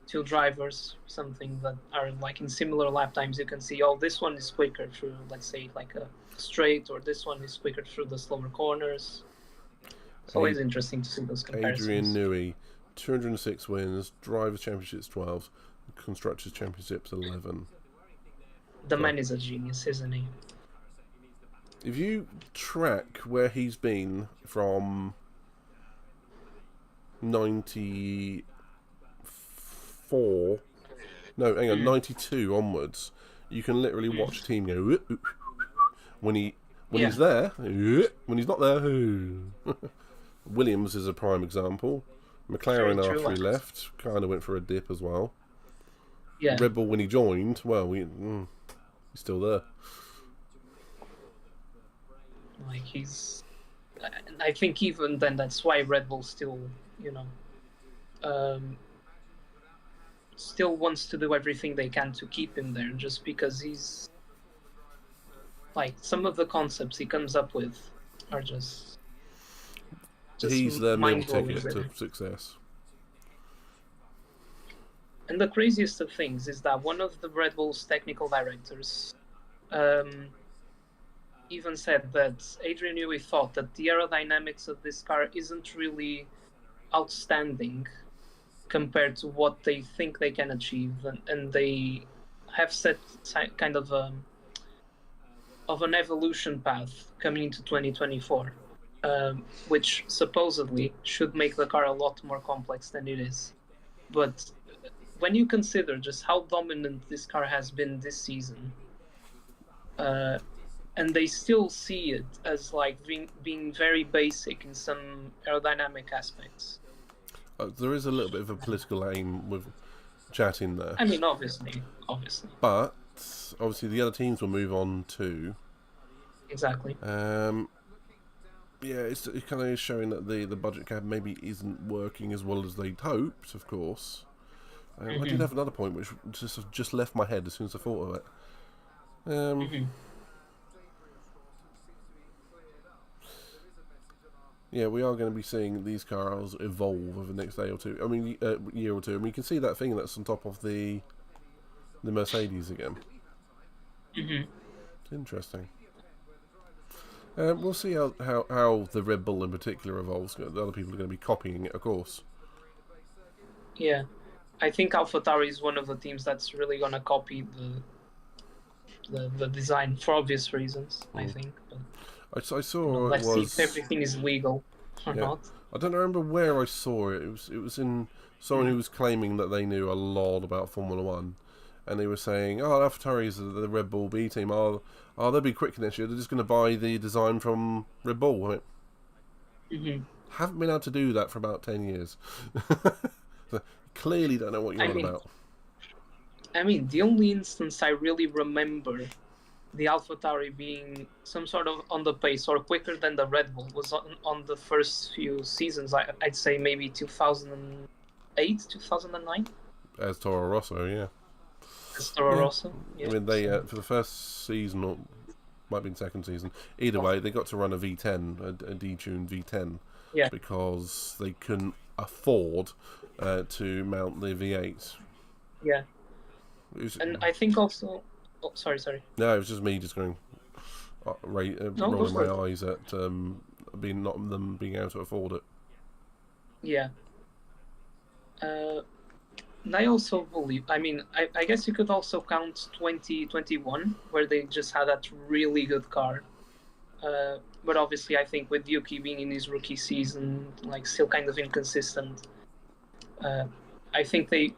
two drivers, something that are like in similar lap times. You can see, oh, this one is quicker through, let's say, like a straight, or this one is quicker through the slower corners. It's always interesting to see those comparisons. Adrian Newey, 206 wins, Drivers' Championships 12, Constructors' Championships 11. The man is a genius, isn't he? If you track where he's been from 94, no, hang on, 92 onwards, you can literally watch a team go when he's there, when he's not there. Williams is a prime example. McLaren after he left kind of went for a dip as well. Yeah. Red Bull when he joined, well, he's still there. Like I think even then that's why Red Bull still, still wants to do everything they can to keep him there, just because he's like some of the concepts he comes up with are just he's their meal ticket to success. And the craziest of things is that one of the Red Bull's technical directors even said that Adrian Newey thought that the aerodynamics of this car isn't really outstanding compared to what they think they can achieve, and they have set kind of an evolution path coming into 2024, which supposedly should make the car a lot more complex than it is. But when you consider just how dominant this car has been this season, and they still see it as like being very basic in some aerodynamic aspects. There is a little bit of a political aim with chatting there. I mean, obviously. But obviously the other teams will move on too. Exactly. Yeah, it's kind of showing that the budget cap maybe isn't working as well as they'd hoped, of course. I did have another point which just left my head as soon as I thought of it. Yeah, we are going to be seeing these cars evolve over the next day or two. I mean, year or two. I mean, you can see that thing that's on top of the Mercedes again. It's interesting. We'll see how the Red Bull in particular evolves. The other people are going to be copying it, of course. Yeah, I think AlphaTauri is one of the teams that's really going to copy the design for obvious reasons. I think. But I saw let's it was. see if everything is legal or not. I don't remember where I saw it. It was in someone who was claiming that they knew a lot about Formula One, and they were saying, "Oh, AlphaTauri is the Red Bull B team. Oh, they'll be quick next year. They're just going to buy the design from Red Bull." Right? Haven't been able to do that for about 10 years. So clearly, don't know what you're on about. I mean, the only instance I really remember the AlphaTauri being some sort of on the pace or quicker than the Red Bull was on the first few seasons. I'd say maybe 2008, 2009. As Toro Rosso, yeah. As Toro Rosso. Yeah. I mean, they for the first season, or might have been second season. Either way, they got to run a V10, a detuned V10, because they couldn't afford to mount the V8. Yeah. And I think also. Oh, sorry. No, it was just me just going, rolling my eyes at them being able to afford it. Yeah. And I also believe, I mean, I guess you could also count 2021, where they just had that really good car. But obviously, I think with Yuki being in his rookie season, like still kind of inconsistent, I think they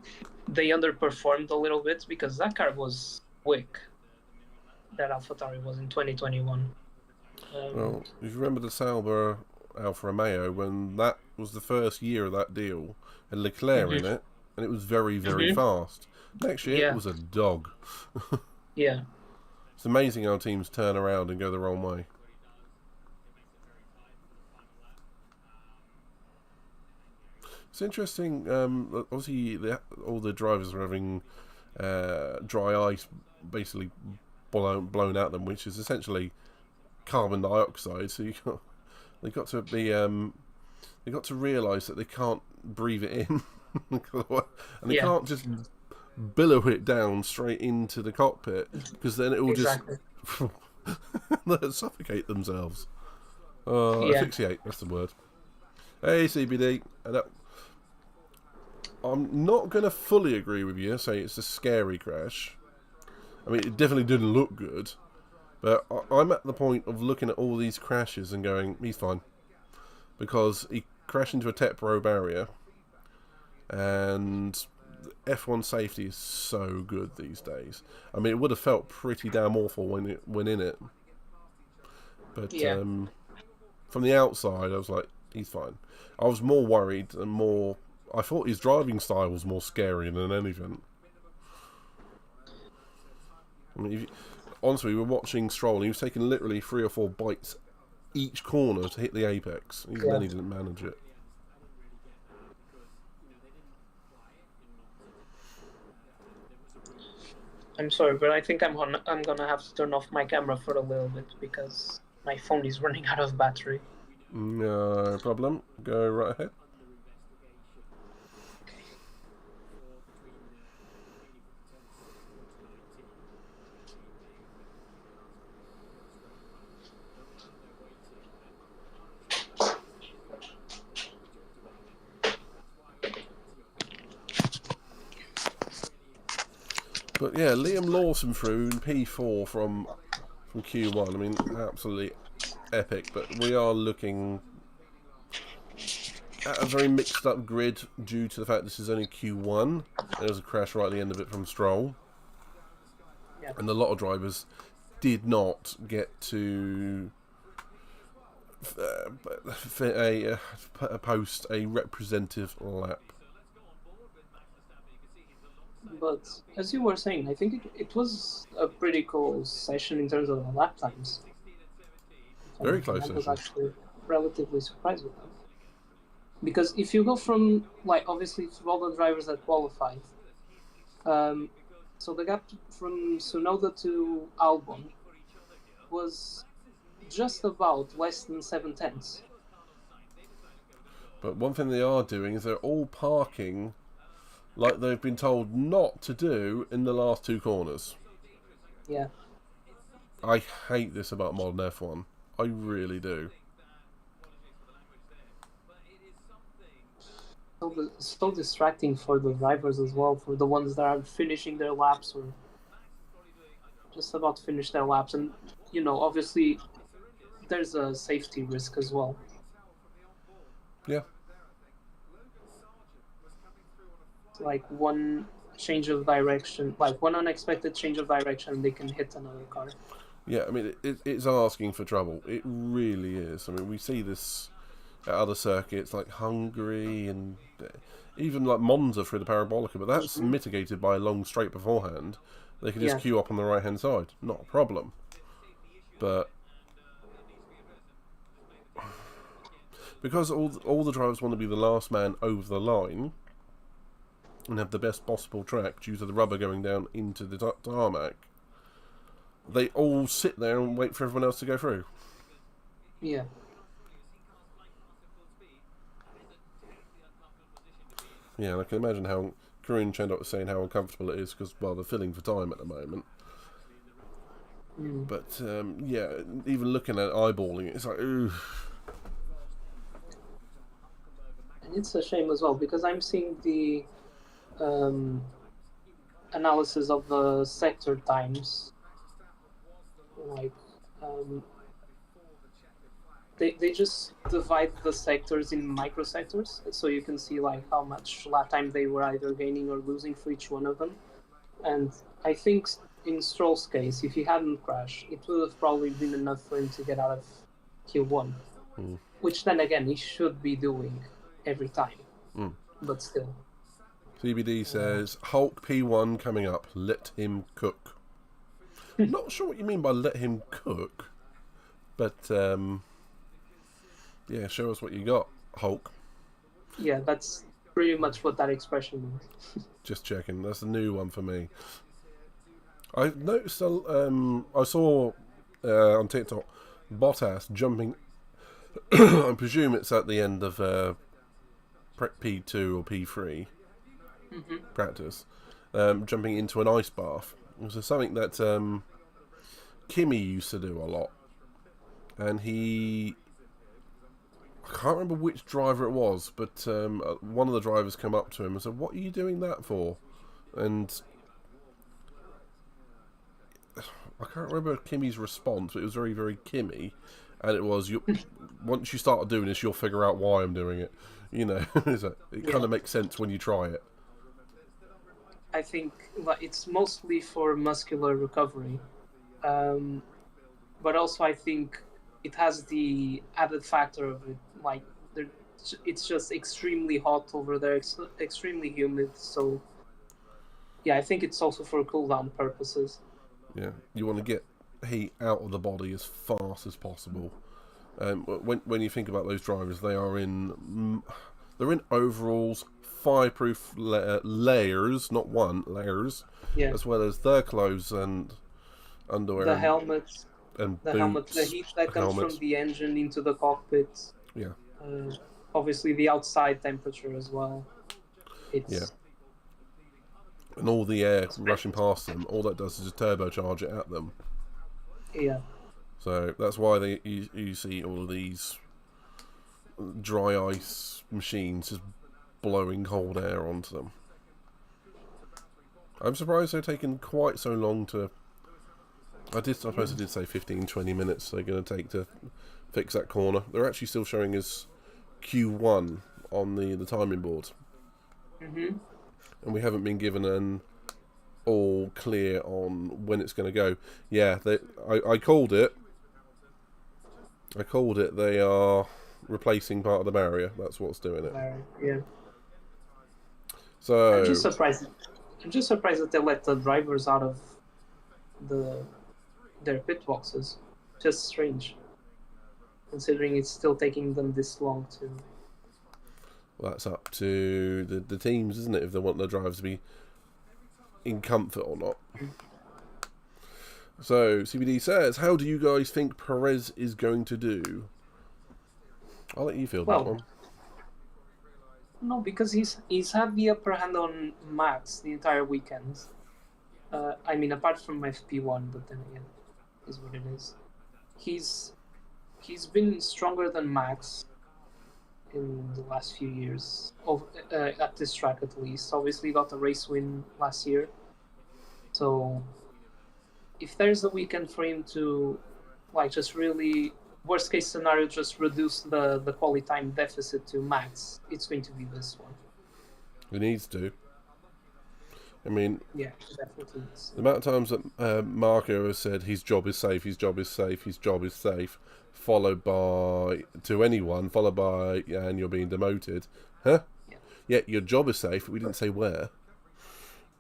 underperformed a little bit because that car was quick. That AlphaTauri was in 2021. Well, if you remember the Sauber Alfa Romeo, when that was the first year of that deal, and Leclerc in it, and it was very, very fast. Next year, it was a dog. Yeah. It's amazing how teams turn around and go the wrong way. It's interesting. Obviously, all the drivers are having dry ice basically blown at them, which is essentially carbon dioxide. So they got to be they got to realise that they can't breathe it in, and they can't just billow it down straight into the cockpit, because then it will just suffocate themselves. Asphyxiate, that's the word. Hey, CBD. I'm not going to fully agree with you, say it's a scary crash. I mean, it definitely didn't look good. But I'm at the point of looking at all these crashes and going, he's fine. Because he crashed into a TEPRO barrier. And F1 safety is so good these days. I mean, it would have felt pretty damn awful when in it. But from the outside, I was like, he's fine. I was more worried and more... I thought his driving style was more scary than anything. I mean, honestly, we were watching Stroll, and he was taking literally 3 or 4 bites each corner to hit the apex. Even then, he didn't manage it. I'm sorry, but I think I'm gonna have to turn off my camera for a little bit because my phone is running out of battery. No problem. Go right ahead. But yeah, Liam Lawson through in P4 from Q1. I mean, absolutely epic. But we are looking at a very mixed up grid due to the fact this is only Q1. There was a crash right at the end of it from Stroll. And a lot of drivers did not get to post a representative lap. But as you were saying, I think it was a pretty cool session in terms of the lap times. Very close session. I was actually relatively surprised with that. Because if you go from, like, obviously for all the drivers that qualified, so the gap from Tsunoda to Albon was just about less than 7/10. But one thing they are doing is they're all parking like they've been told not to do in the last 2 corners. Yeah. I hate this about modern F1. I really do. So distracting for the drivers as well, for the ones that are finishing their laps or just about to finish their laps. And, you know, obviously there's a safety risk as well. Yeah. Like one change of direction, like one unexpected change of direction, they can hit another car. Yeah, I mean, it's asking for trouble. It really is. I mean, we see this at other circuits like Hungary and even like Monza through the Parabolica, but that's mitigated by a long straight beforehand. They can just queue up on the right-hand side. Not a problem. But because all the drivers want to be the last man over the line and have the best possible track due to the rubber going down into the tarmac, they all sit there and wait for everyone else to go through. Yeah. Yeah, and I can imagine how Karun Chandok was saying how uncomfortable it is because, well, they're filling for time at the moment. But, yeah, even looking at eyeballing it, it's like, ooh. And it's a shame as well because I'm seeing the analysis of the sector times. Like, they just divide the sectors in microsectors, so you can see like how much lap time they were either gaining or losing for each one of them. And I think in Stroll's case, if he hadn't crashed, it would have probably been enough for him to get out of Q1, which then again he should be doing every time. But still. CBD says Hulk P1 coming up. Let him cook. Not sure what you mean by let him cook, but yeah, show us what you got, Hulk. Yeah, that's pretty much what that expression means. Just checking. That's a new one for me. I noticed. I saw on TikTok Bottas jumping. I presume it's at the end of P2 or P3 practice, jumping into an ice bath. It was something that Kimi used to do a lot, and I can't remember which driver it was, but one of the drivers came up to him and said, "What are you doing that for?" And I can't remember Kimi's response, but it was very, very Kimi, and it was, once you start doing this, you'll figure out why I'm doing it. You know, it kind of makes sense when you try it. I think it's mostly for muscular recovery, but also I think it has the added factor of it, like it's just extremely hot over there, extremely humid. So yeah, I think it's also for cool-down purposes. Yeah, you want to get heat out of the body as fast as possible. When you think about those drivers, they're in overalls, fireproof layers, not one layers, Yeah, as well as their clothes and underwear. the helmets, and the boots, helmet, the heat that comes from the engine into the cockpit. Yeah. Obviously, the outside temperature as well. It's and all the air rushing past them, all that does is just turbocharge it at them. Yeah. So that's why you see all of these dry ice machines just blowing cold air onto them. I'm surprised they're taking quite so long to... I suppose I did say 15-20 minutes they're going to take to fix that corner. They're actually still showing us Q1 on the timing board. And we haven't been given an all clear on when it's going to go. Yeah, I called it. I called it. They are replacing part of the barrier. That's what's doing it. Yeah. So I'm just surprised that they let the drivers out of their pit boxes. Just strange, considering it's still taking them this long to... Well, that's up to the teams, isn't it, if they want their drivers to be in comfort or not. So, CBD says, how do you guys think Perez is going to do? I'll let you field that one. No, because he's had the upper hand on Max the entire weekend. I mean, apart from FP1, but then again, is what it is. He's been stronger than Max in the last few years, at this track at least. Obviously got a race win last year. So if there's a weekend for him to, like, just really, worst case scenario, just reduce the quality time deficit to Max, it's going to be this one. He needs to. I mean, yeah, definitely. The amount of times that Marco has said his job is safe, his job is safe, his job is safe, followed by, to anyone, followed by, yeah, and you're being demoted. Huh? Yeah, your job is safe, but we didn't say where.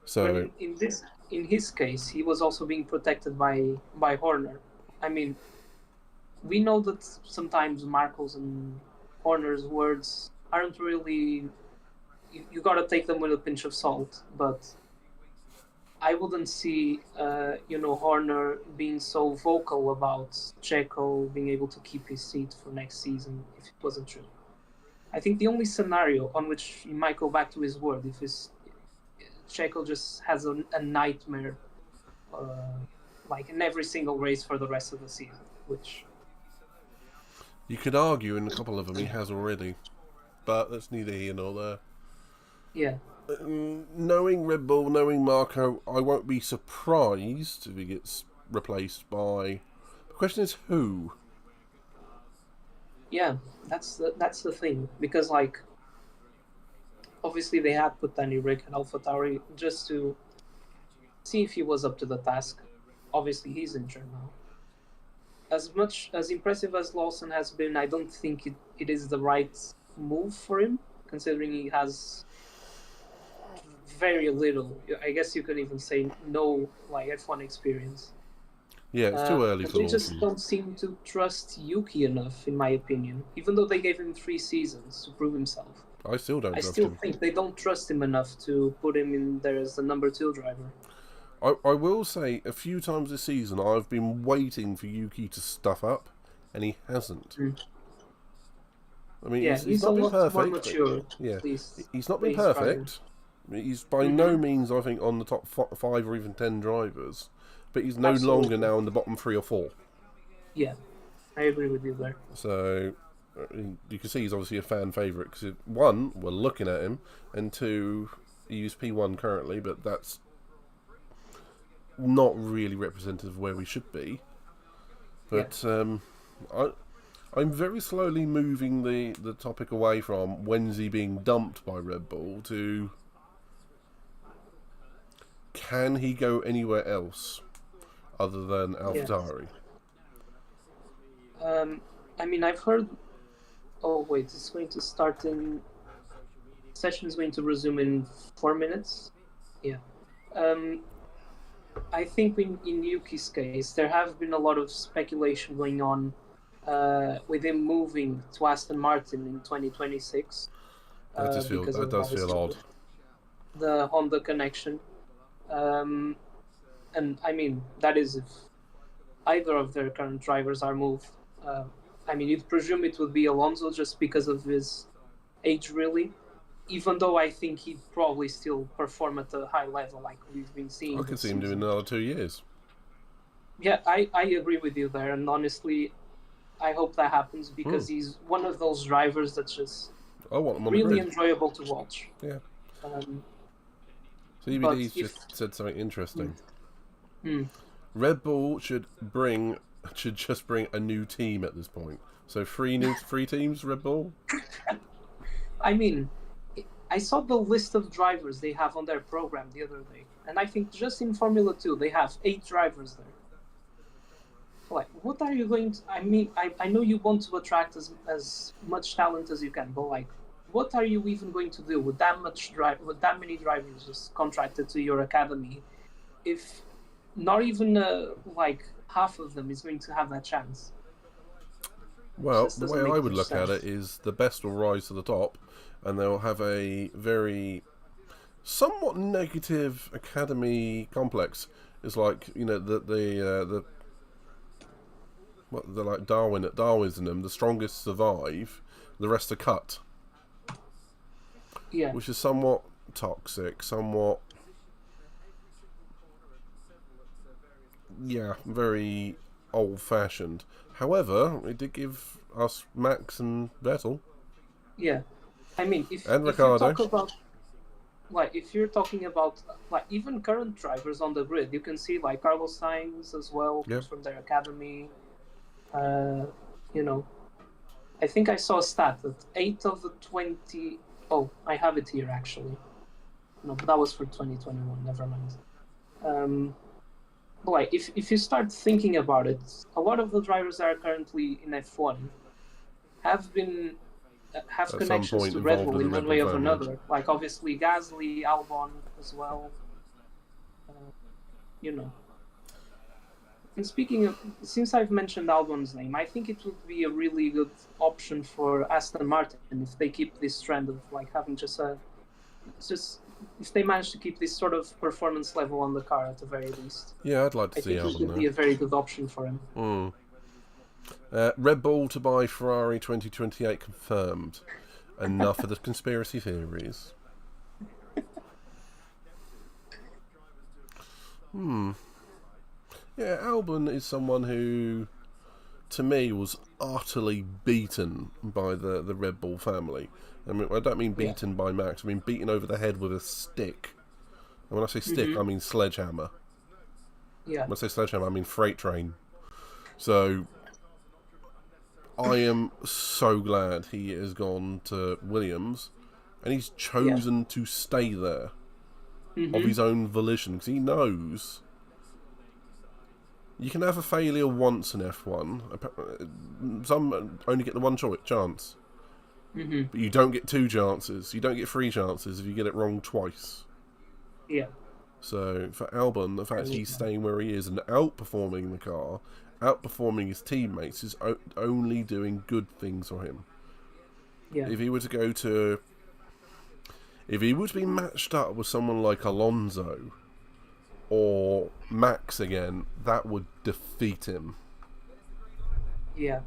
So in his case, he was also being protected by Horner. I mean, we know that sometimes Marco's and Horner's words aren't really... You gotta take them with a pinch of salt, but I wouldn't see, Horner being so vocal about Checo being able to keep his seat for next season if it wasn't true. I think the only scenario on which he might go back to his word if Checo just has a nightmare, like in every single race for the rest of the season, which... You could argue in a couple of them he has already, but that's neither here nor there. Yeah. Knowing Red Bull, knowing Marco, I won't be surprised if he gets replaced by... The question is who? Yeah, that's the thing. Because, like, obviously they had put Danny Rick at AlphaTauri just to see if he was up to the task. Obviously he's injured now. As impressive as Lawson has been, I don't think it is the right move for him, considering he has very little, I guess you could even say no, like, F1 experience. Yeah, it's too early But for they just Lawson. don't seem to trust Yuki enough, in my opinion. Even though they gave him 3 seasons to prove himself, I still don't I trust still him. think they don't trust him enough to put him in there as the number 2 driver. I will say, a few times this season, I've been waiting for Yuki to stuff up, and he hasn't. I mean, Yeah, he's he's a not been lot more perfect, but mature, yeah, at least. he's not been He's driving. perfect. He's by no means, I think, on the top 5 or even 10 drivers, but he's no longer Absolutely. now in the bottom 3 or 4. Yeah, I agree with you there. So you can see he's obviously a fan favourite because, one, we're looking at him, and two, he used P1 currently, but that's not really representative of where we should be. But I'm very slowly moving the topic away from when's he being dumped by Red Bull to can he go anywhere else other than AlphaTauri? I mean, I've heard. Oh wait, it's going to start in. Session is going to resume in 4 minutes. Yeah. I think in Yuki's case, there have been a lot of speculation going on with him moving to Aston Martin in 2026. That does feel odd. The Honda connection. And I mean, that is if either of their current drivers are moved. I mean, you'd presume it would be Alonso just because of his age, really. Even though I think he'd probably still perform at a high level like we've been seeing. I could see him doing another 2 years. Yeah, I agree with you there. And honestly, I hope that happens because he's one of those drivers that's just really enjoyable to watch. Yeah. CBD's just said something interesting. Red Bull should just bring a new team at this point. So three teams, Red Bull? I mean, I saw the list of drivers they have on their program the other day, and I think just in Formula 2 they have 8 drivers there. Like, what are you going to... I mean, I know you want to attract as much talent as you can, but like, what are you even going to do with that many drivers just contracted to your academy if not even like half of them is going to have that chance? Well, the way I would look at it is the best will rise to the top, and they'll have a very somewhat negative academy complex. It's like, you know, they're like Darwinism. The strongest survive, the rest are cut. Yeah, which is somewhat toxic, somewhat very old-fashioned. However, it did give us Max and Vettel. Yeah, I mean, if Ricardo. You talk about, like, if you're talking about like even current drivers on the grid, you can see like Carlos Sainz as well from their academy. You know, I think I saw a stat that 8 of the 20. Oh, I have it here actually. No, but that was for 2021. Never mind. But like, if you start thinking about it, a lot of the drivers that are currently in F1 have connections to Red Bull in one way or another. Like obviously Gasly, Albon as well. You know. And speaking of, since I've mentioned Albon's name, I think it would be a really good option for Aston Martin if they keep this trend of like having if they manage to keep this sort of performance level on the car at the very least. Yeah, I'd like to see Albon. I think it would be a very good option for him. Red Bull to buy Ferrari 2028 confirmed. Enough of the conspiracy theories. Yeah, Albon is someone who, to me, was utterly beaten by the Red Bull family. I mean, I don't mean beaten by Max. I mean beaten over the head with a stick. And when I say stick, I mean sledgehammer. Yeah. When I say sledgehammer, I mean freight train. So, I am so glad he has gone to Williams, and he's chosen to stay there of his own volition, because he knows you can have a failure once in F1. Some only get the one chance. But you don't get 2 chances. You don't get 3 chances if you get it wrong twice. Yeah. So for Albon, the fact he's staying where he is and outperforming the car, outperforming his teammates, is only doing good things for him. Yeah. If he were to be matched up with someone like Alonso or Max again, that would defeat him. Yeah.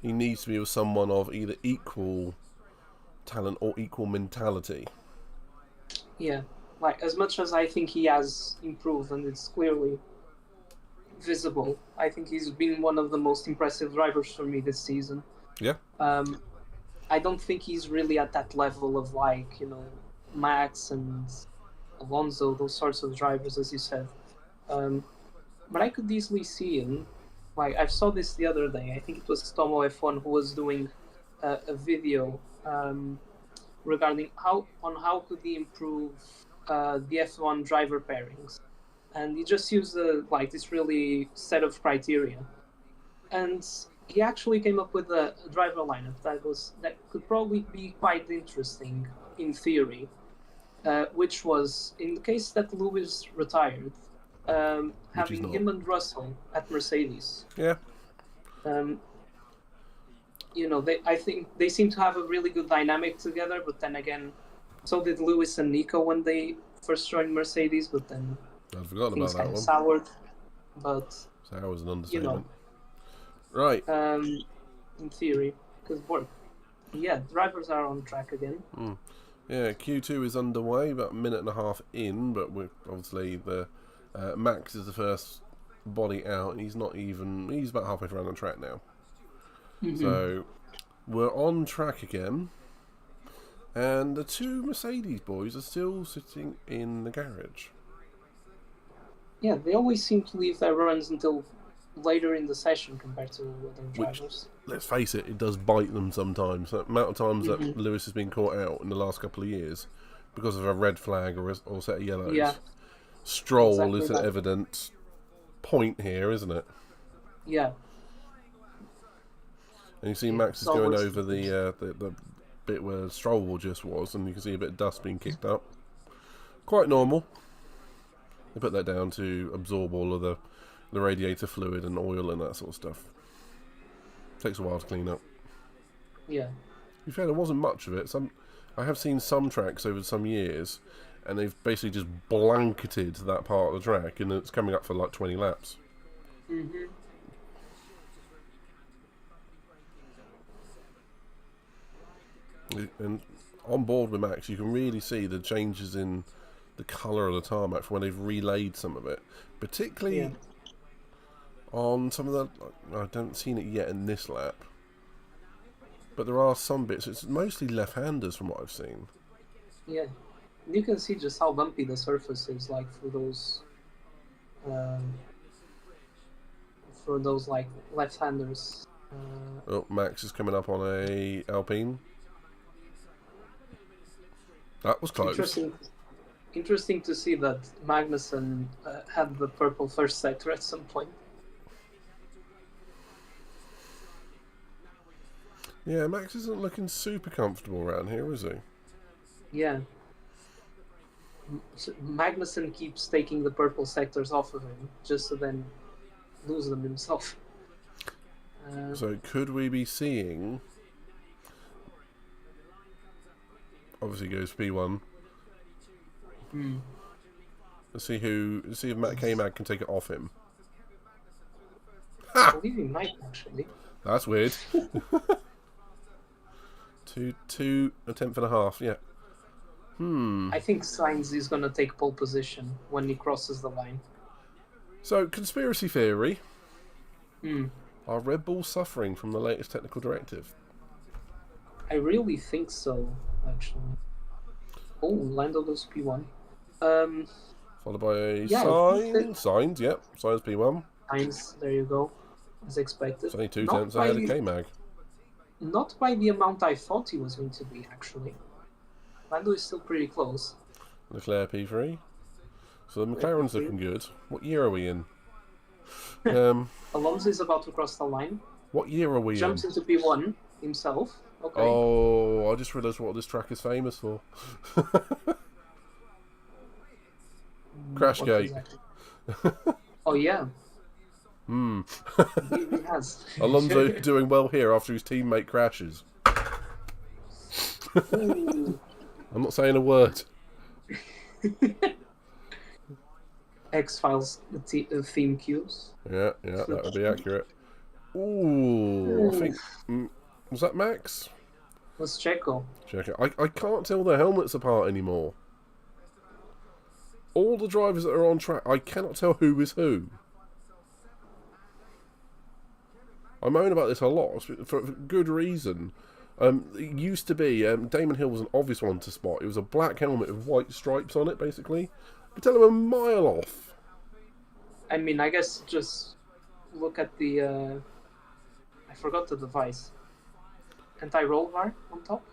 He needs to be with someone of either equal talent or equal mentality. Yeah. Like, as much as I think he has improved, and it's clearly visible, I think he's been one of the most impressive drivers for me this season. Yeah. I don't think he's really at that level of, like, Max and Alonso, those sorts of drivers, as you said. But I could easily see him. Like, I saw this the other day. I think it was Tomo F1 who was doing a video regarding how could he improve the F1 driver pairings, and he just used this really set of criteria, and he actually came up with a driver lineup that could probably be quite interesting in theory, which was, in the case that Lewis retired, having him and Russell at Mercedes. Yeah. I think they seem to have a really good dynamic together, but then again, so did Lewis and Nico when they first joined Mercedes, but then I'd forgotten things about that kind of one. soured. But Sour was an understatement. Right. In theory, because drivers are on track again. Yeah, Q2 is underway, about a minute and a half in, but we're obviously the Max is the first body out, and he's about halfway around the track now. Mm-hmm. So we're on track again, and the two Mercedes boys are still sitting in the garage. Yeah, they always seem to leave their runs until later in the session compared to other drivers. Which, let's face it does bite them sometimes. The amount of times that Lewis has been caught out in the last couple of years because of a red flag or a set of yellows. Yeah. Stroll is an evident point here, isn't it? Yeah. And you see Max is going over the bit where Stroll just was, and you can see a bit of dust being kicked up. Quite normal. They put that down to absorb all of the radiator fluid and oil and that sort of stuff. Takes a while to clean up. Yeah. To be fair, there wasn't much of it. I have seen some tracks over some years, and they've basically just blanketed that part of the track, and it's coming up for like 20 laps. Mm-hmm. And on board with Max, you can really see the changes in the colour of the tarmac from when they've relayed some of it. Particularly on some of the... I haven't seen it yet in this lap. But there are some bits. It's mostly left-handers from what I've seen. Yeah. You can see just how bumpy the surface is, like, for those like, left-handers. Max is coming up on a Alpine. That was close. Interesting to see that Magnussen had the purple first sector at some point. Yeah, Max isn't looking super comfortable around here, is he? Yeah. Magnussen keeps taking the purple sectors off of him, just to then lose them himself. So could we be seeing... Obviously goes P1. Let's see if Matt K-Mag can take it off him. I believe he might, actually. That's weird. two a tenth and a half, yeah. I think Sainz is going to take pole position when he crosses the line. So, conspiracy theory. Are Red Bull suffering from the latest technical directive? I really think so, actually. Oh, Lando goes P1. Followed by Sainz, yep. Sainz P1. Sainz, there you go. As expected. It's only 2 tenths ahead of K-Mag. Not by the amount I thought he was going to be, actually. Lando is still pretty close. Leclerc P3. So the McLaren's looking good. What year are we in? Alonso is about to cross the line. What year are we in? Jumps into P1 himself. Okay. Oh, I just realised what this track is famous for. Crashgate. Exactly. Oh yeah, Hmm. he has. Alonso doing well here after his teammate crashes. Ooh. I'm not saying a word. X-Files theme cues. Yeah, that would be accurate. Ooh, I think... was that Max? Was Checo. Check it. I can't tell the helmets apart anymore. All the drivers that are on track, I cannot tell who is who. I moan about this a lot for good reason. It used to be Damon Hill was an obvious one to spot. It was a black helmet with white stripes on it, basically. You could tell him a mile off. I mean, I guess just look at the. I forgot the device. Anti-roll bar on top.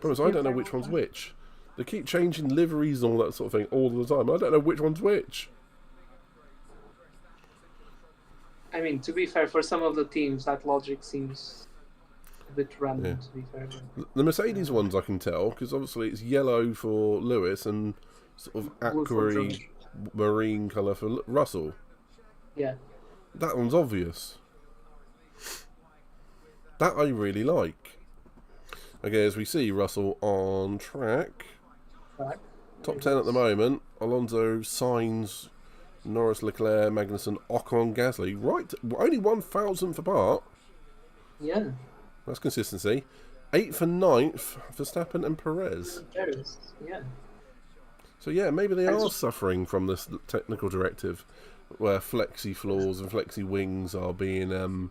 Problem is, I don't know which one's which. They keep changing liveries and all that sort of thing all the time. I don't know which one's which. I mean, to be fair, for some of the teams, that logic seems a bit random, to be fair. The Mercedes ones I can tell, because obviously it's yellow for Lewis and sort of aqua marine colour for Russell. Yeah. That one's obvious. That I really like. Okay, as we see, Russell on track. Top 10 at the moment. Alonso, Sainz, Norris, Leclerc, Magnussen, Ocon, Gasly. Right, only 1,000th apart. Yeah. That's consistency. 8th and 9th, Verstappen and Perez. Yeah. So yeah, maybe they are suffering from this technical directive where flexi floors and flexi wings are being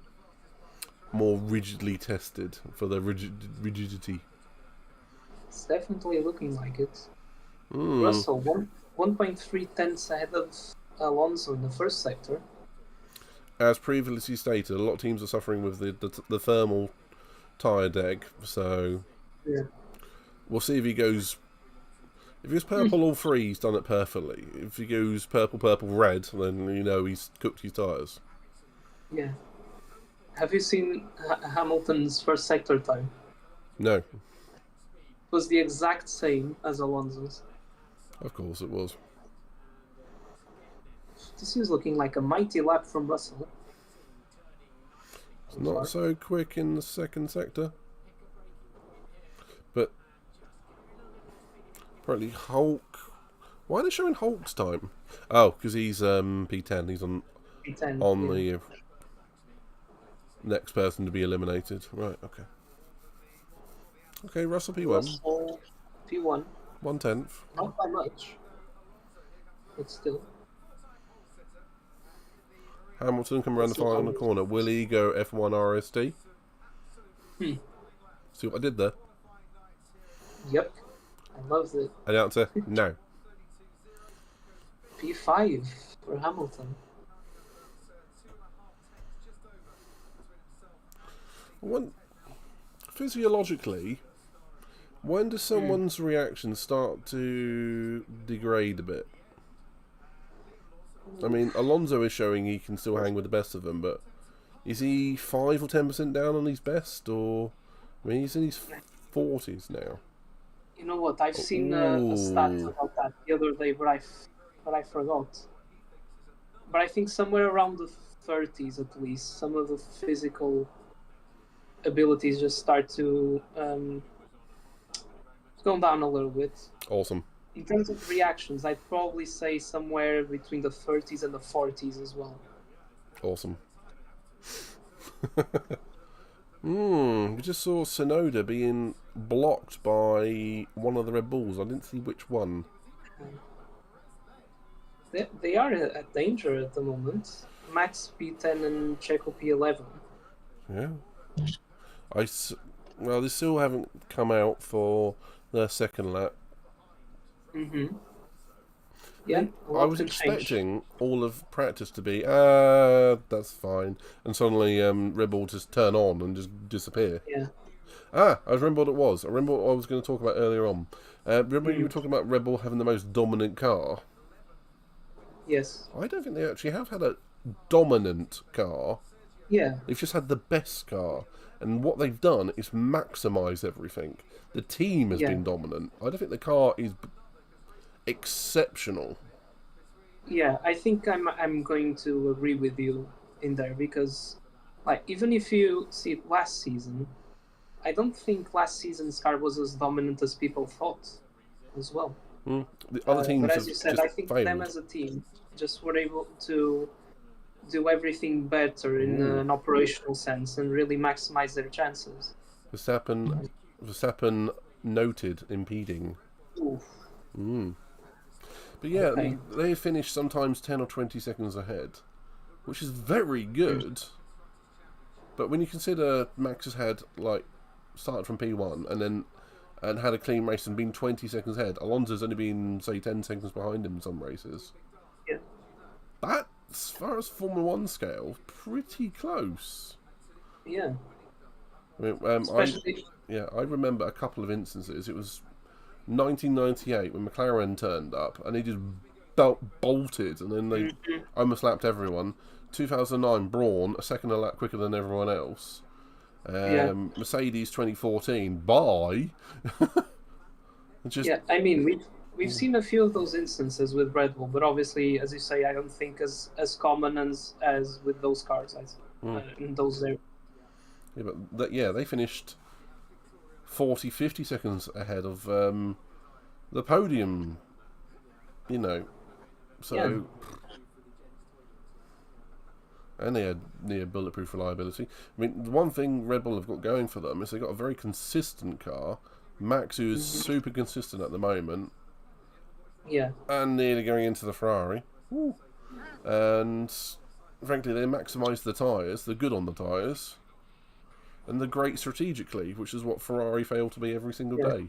more rigidly tested for their rigidity. It's definitely looking like it. Russell, 1.3 tenths ahead of Alonso in the first sector. As previously stated, a lot of teams are suffering with the thermal tyre deck, so yeah. We'll see if he goes... If he goes purple all three, he's done it perfectly. If he goes purple, red, then you know he's cooked his tyres. Yeah. Have you seen Hamilton's first sector time? No. It was the exact same as Alonso's. Of course it was. This is looking like a mighty lap from Russell. It's not so quick in the second sector. But apparently Hulk... Why are they showing Hulk's time? Oh, because he's P10. He's on the next person to be eliminated. Right, okay. Okay, Russell P1. Russell P1. 1/10. Not by much. But still. Hamilton come around the final corner. Will he go F1 RST? See what I did there? Yep. I love it. And the answer, no. P5 for Hamilton. Physiologically, when does someone's reaction start to degrade a bit? I mean, Alonso is showing he can still hang with the best of them, but is he 5 or 10% down on his best? Or, I mean, he's in his 40s now. You know what? I've seen a stat about that the other day, but I forgot. But I think somewhere around the 30s at least, some of the physical abilities just start to go down a little bit. Awesome. In terms of reactions, I'd probably say somewhere between the 30s and the 40s as well. Awesome. We just saw Tsunoda being blocked by one of the Red Bulls. I didn't see which one. They are at danger at the moment. Max P10 and Checo P11. Yeah. Well, they still haven't come out for their second lap. Yeah, I was expecting all of practice to be, that's fine. And suddenly Red Bull just turn on and just disappear. Yeah. I remember what it was. I remember what I was going to talk about earlier on. Remember you were talking about Red Bull having the most dominant car? Yes. I don't think they actually have had a dominant car. Yeah. They've just had the best car. And what they've done is maximise everything. The team has been dominant. I don't think the car is exceptional. Yeah, I think I'm going to agree with you in there because, like, even if you see last season, I don't think last season's car was as dominant as people thought, as well. The other But teams as have you said, just I think them failed. as a team just were able to do everything better in Ooh. an operational sense and really maximize their chances. Verstappen, Verstappen noted impeding. Oof. But yeah, I Okay. mean, they finish sometimes 10 or 20 seconds ahead, which is very good. But when you consider Max has had, like, started from P1 and had a clean race and been 20 seconds ahead, Alonso's only been, say, 10 seconds behind him in some races. Yeah. That's, as far as Formula 1 scale, pretty close. Yeah. I mean, Especially. I remember a couple of instances. It was 1998 when McLaren turned up and he just bolted and then they almost lapped everyone. 2009 Brawn a second a lap quicker than everyone else. Yeah. Mercedes 2014 bye. Just Yeah. I mean, we've seen a few of those instances with Red Bull, but obviously, as you say, I don't think as common as with those cars in those there. yeah, but they finished 40, 50 seconds ahead of the podium. You know, so. Yeah. And they had near bulletproof reliability. I mean, the one thing Red Bull have got going for them is they've got a very consistent car. Max, who is super consistent at the moment, Yeah. and nearly going into the Ferrari. Woo. And frankly, they maximise the tyres. They're good on the tyres. And they're great strategically, which is what Ferrari fail to be every single day.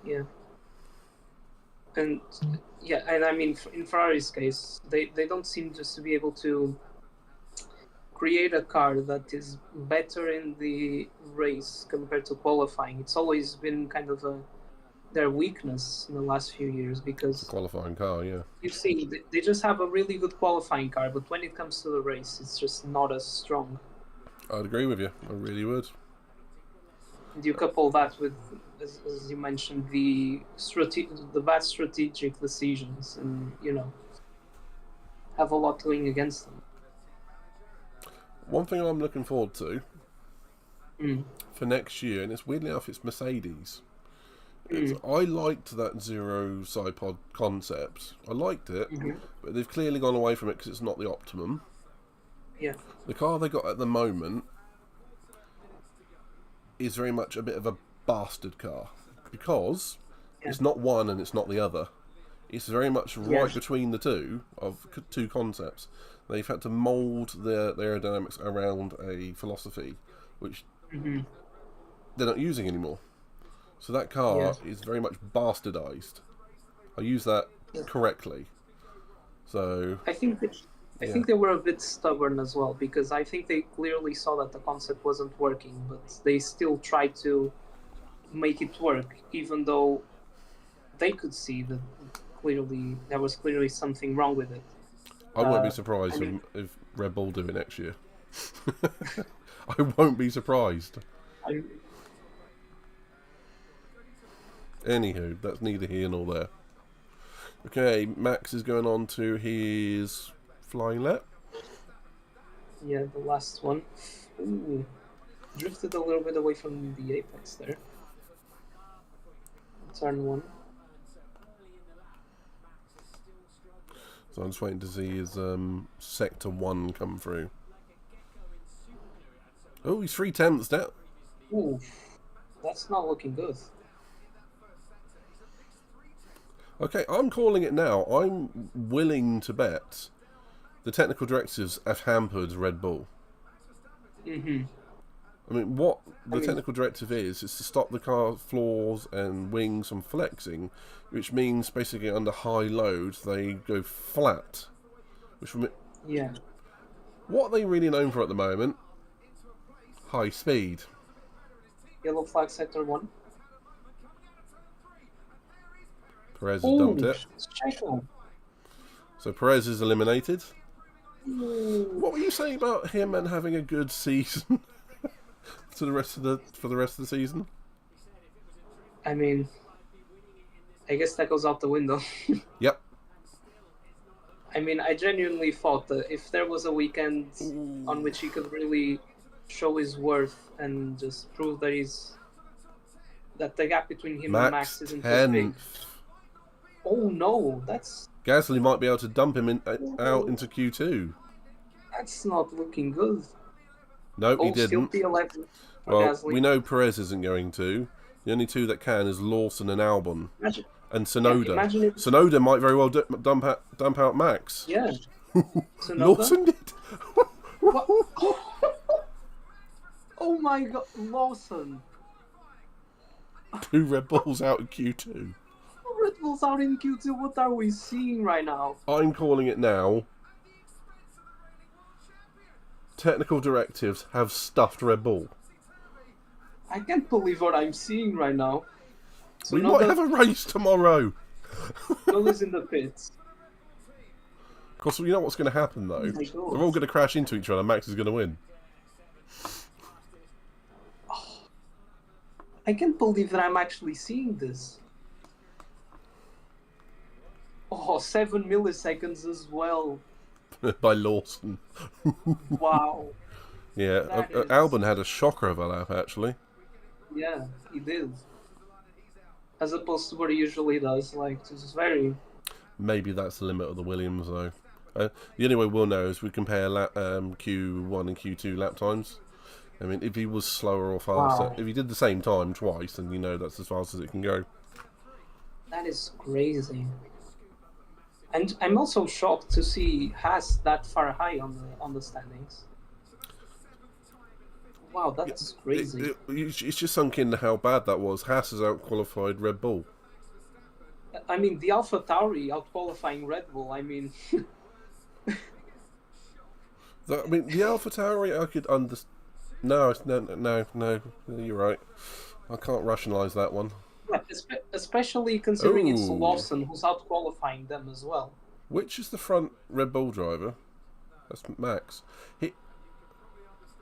Yeah. And yeah, and I mean, in Ferrari's case, they don't seem just to be able to create a car that is better in the race compared to qualifying. It's always been kind of their weakness in the last few years It's a because qualifying car, yeah. you've seen they just have a really good qualifying car, but when it comes to the race, it's just not as strong. I'd agree with you. I really would. And you couple that with, as you mentioned, the bad strategic decisions, and have a lot going against them. One thing I'm looking forward to Mm. for next year, and it's weirdly enough, it's Mercedes. I liked that zero side pod concept. I liked it, but they've clearly gone away from it because it's not the optimum. Yeah. The car they got at the moment is very much a bit of a bastard car because it's not one and it's not the other. It's very much right between the two of two concepts. They've had to mould their aerodynamics around a philosophy which they're not using anymore. So that car is very much bastardized. I use that correctly. So I think they were a bit stubborn as well, because I think they clearly saw that the concept wasn't working, but they still tried to make it work, even though they could see that there was clearly something wrong with it. I won't be surprised if Red Bull do it next year. I won't be surprised. Anywho, that's neither here nor there. Okay, Max is going on to his flying lap. Yeah, the last one. Ooh, drifted a little bit away from the apex there. Turn one. So I'm just waiting to see his sector 1 come through. Oh, he's 3/10 down. Ooh, that's not looking good. Okay, I'm calling it now. I'm willing to bet the technical directives have hampered Red Bull. I mean, what the technical directive is to stop the car floors and wings from flexing, which means basically under high load they go flat. What are they really known for at the moment? High speed. Yellow flag sector 1. Perez has dumped it. So Perez is eliminated. What were you saying about him and having a good season for the rest of the season? I mean, I guess that goes out the window. Yep. I mean, I genuinely thought that if there was a weekend on which he could really show his worth and just prove that the gap between him and Max Max isn't as big. 10th. Oh no, Gasly might be able to dump him out into Q2. that's not looking good. No, he Still didn't. P11. Well, Gasly. we know Perez isn't going to. The only two that can is Lawson and Albon. Imagine, And Sonoda. imagine if, Sonoda might very well dump out Max. yeah. Lawson did. What? Oh my god, Lawson. 2 Red Bulls out in Q2. Red Bull's out in Q2. What are we seeing right now? I'm calling it now. Technical directives have stuffed Red Bull. I can't believe what I'm seeing right now. We might have a race tomorrow. Noda's in the pits. Of course, you know what's going to happen though. Oh my God. They're all going to crash into each other. Max is going to win. I can't believe that I'm actually seeing this. Oh, 7 milliseconds as well. By Lawson. Wow. Yeah, That is- Albon had a shocker of a lap actually. Yeah, he did. As opposed to what he usually does. Like, this is very... Maybe that's the limit of the Williams though. The only way we'll know is we compare Q1 and Q2 lap times. I mean, if he was slower or faster, Wow. if he did the same time twice, then you know that's as fast as it can go. That is crazy. And I'm also shocked to see Haas that far high on the standings. Wow, that's crazy. It's just sunk in how bad that was. Haas has outqualified Red Bull. I mean, the Alpha Tauri out-qualifying Red Bull, I mean... I mean, the Alpha Tauri, I could understand. No, you're right. I can't rationalise that one. Especially considering it's Ooh. Lawson who's out-qualifying them as well. Which is the front Red Bull driver? That's Max.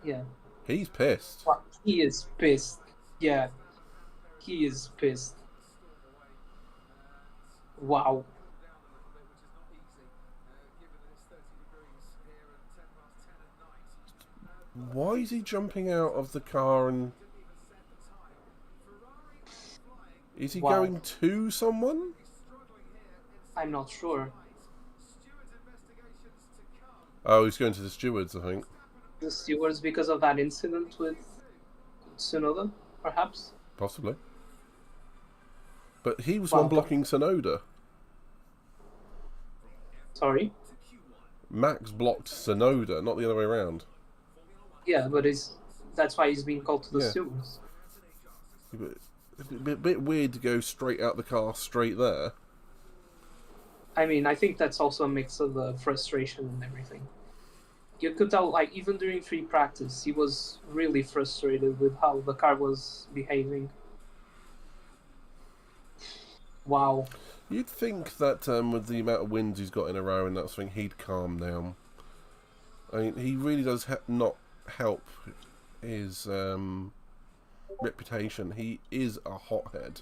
Yeah. He's pissed. But he is pissed. Yeah. He is pissed. Wow. Why is he jumping out of the car and... Is he Wow. going to someone? I'm not sure. Oh, he's going to the stewards, I think. The stewards because of that incident with Tsunoda, perhaps? Possibly. But he was Wow. one blocking Sonoda. Sorry? Max blocked Sonoda, not the other way around. Yeah, but that's why he's being called to the Yeah. stewards. A bit weird to go straight out the car, straight there. I mean, I think that's also a mix of the frustration and everything. You could tell, like, even during free practice, he was really frustrated with how the car was behaving. Wow. You'd think that with the amount of wins he's got in a row and that thing, he'd calm down. I mean, he really does not help his reputation. He is a hothead.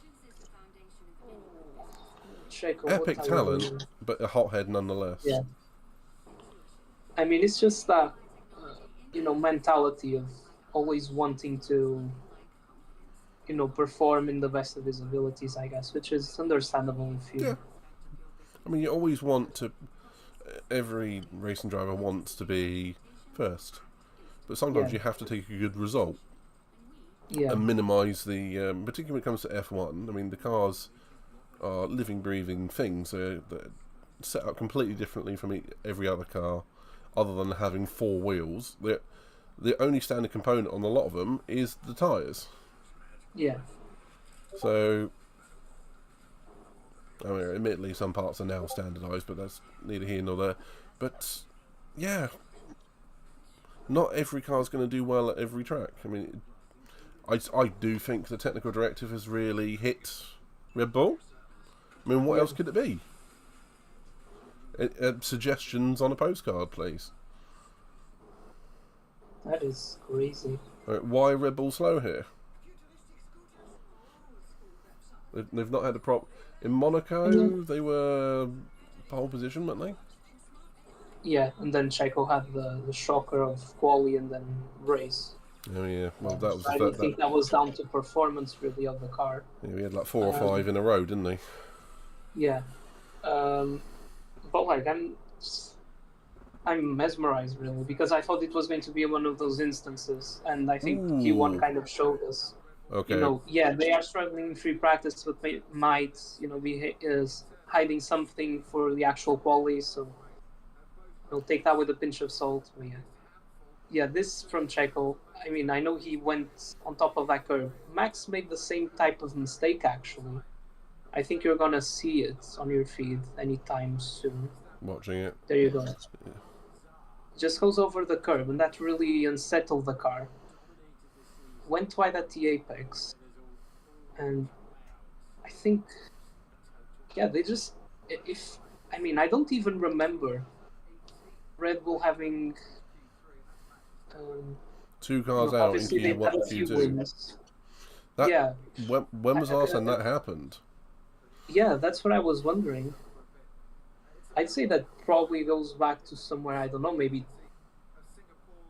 Checo, Epic what are you doing? talent, but a hothead nonetheless. Yeah. I mean, it's just that, mentality of always wanting to, perform in the best of his abilities, I guess, which is understandable if you... Yeah. I mean, you always want to... Every racing driver wants to be first. But sometimes Yeah. you have to take a good result Yeah. and minimise the... particularly when it comes to F1, I mean, the cars are living, breathing things. They're set up completely differently from every other car, other than having 4 wheels. The only standard component on a lot of them is the tyres. Yeah. So, I mean, admittedly, some parts are now standardised, but that's neither here nor there. But, yeah, not every car's going to do well at every track. I mean, I do think the technical directive has really hit Red Bull. I mean, what else could it be? Suggestions on a postcard, please. That is crazy. Why Red Bull slow here? They've not had a prop in Monaco. They were pole position, weren't they? Yeah, and then Checo had the shocker of quali and then race. Oh yeah, well that was. I don't think that was down to performance really of the car. Yeah, we had like 4 or 5 in a row, didn't they? Yeah, but like I'm mesmerized really because I thought it was going to be one of those instances, and I think Q1 kind of showed us. Okay. You know, yeah, they are struggling in free practice, but they might, you know, be hiding something for the actual quali. So, you'll take that with a pinch of salt. But yeah, this from Checo. I mean, I know he went on top of that curve. Max made the same type of mistake actually. I think you're gonna see it on your feed anytime soon. Watching it. There you go. Yeah. Just goes over the curb, and that really unsettled the car. Went wide at the apex, and I think, yeah, they just. I don't even remember Red Bull having 2 cars out in Q1 and Q2. Yeah. When was the last time that happened? Yeah, that's what I was wondering. I'd say that probably goes back to somewhere, I don't know, maybe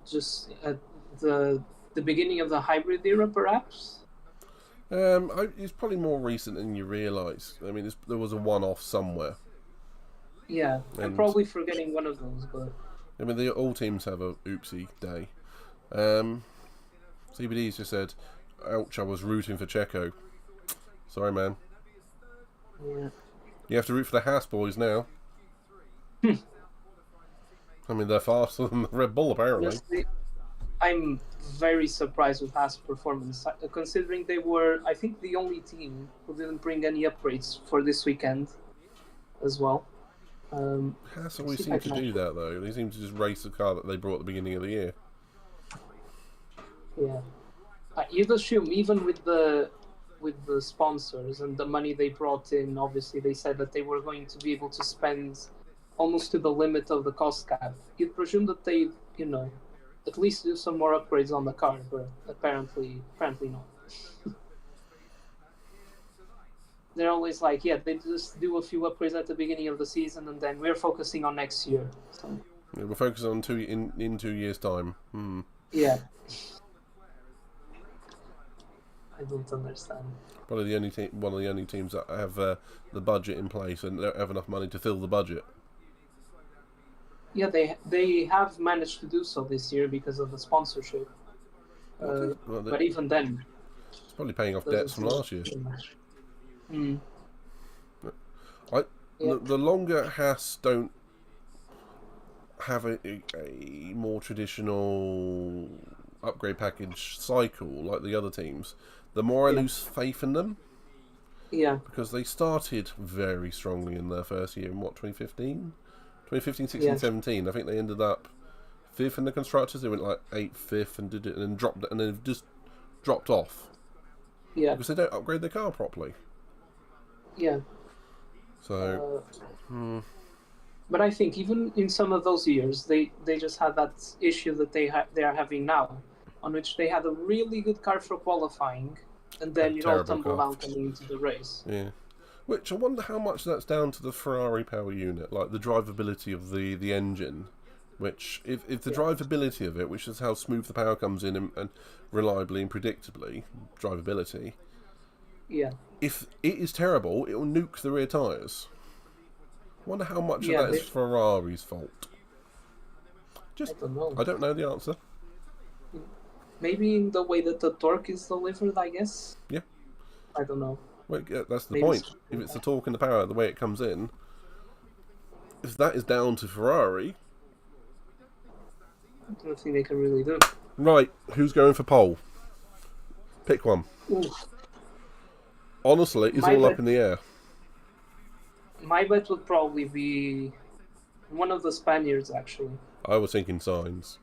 just at the beginning of the hybrid era, perhaps? It's probably more recent than you realise. I mean, there was a one-off somewhere. Yeah, I'm probably forgetting one of those, but... I mean, all teams have a oopsie day. CBD's just said, ouch, I was rooting for Checo. Sorry, man. Yeah. You have to root for the Haas boys now. I mean, they're faster than the Red Bull, apparently. Honestly, I'm very surprised with Haas' performance, considering they were, I think, the only team who didn't bring any upgrades for this weekend as well. Haas always seem to do that, though. They seem to just race the car that they brought at the beginning of the year. Yeah. You'd assume, even with the sponsors and the money they brought in, obviously they said that they were going to be able to spend almost to the limit of the cost cap. You'd presume that they, you know, at least do some more upgrades on the car, but apparently not. They're always like, yeah, they just do a few upgrades at the beginning of the season, and then we're focusing on next year. So. Yeah, we're focusing on in 2 years' time. Yeah. I don't understand. Probably one of the only teams that have the budget in place and don't have enough money to fill the budget. Yeah, they have managed to do so this year because of the sponsorship. But even then, it's probably paying off debts from last year. The longer Haas don't have a more traditional upgrade package cycle like the other teams, the more I lose faith in them. Yeah. Because they started very strongly in their first year in 2015? 2015, 16, 17. I think they ended up 5th in the constructors. They went like 8th, 5th, and did it, and then dropped, and then just dropped off. Yeah. Because they don't upgrade their car properly. Yeah. So. But I think even in some of those years, they just had that issue that they are having now, on which they had a really good car for qualifying, and then it all tumbled out coming into the race. Yeah. Which I wonder how much that's down to the Ferrari power unit, like the drivability of the engine. Which, if the drivability of it, which is how smooth the power comes in and reliably and predictably, drivability. Yeah. If it is terrible, it will nuke the rear tyres. I wonder how much of that is Ferrari's fault. I don't know. I don't know the answer. Maybe in the way that the torque is delivered, I guess. Yeah. I don't know. Well, yeah, that's the point. If it's the torque and the power, the way it comes in, if that is down to Ferrari, I don't think they can really do. Right, who's going for pole? Pick one. Ooh. Honestly, it's all up in the air. My bet would probably be one of the Spaniards, actually. I was thinking Sainz.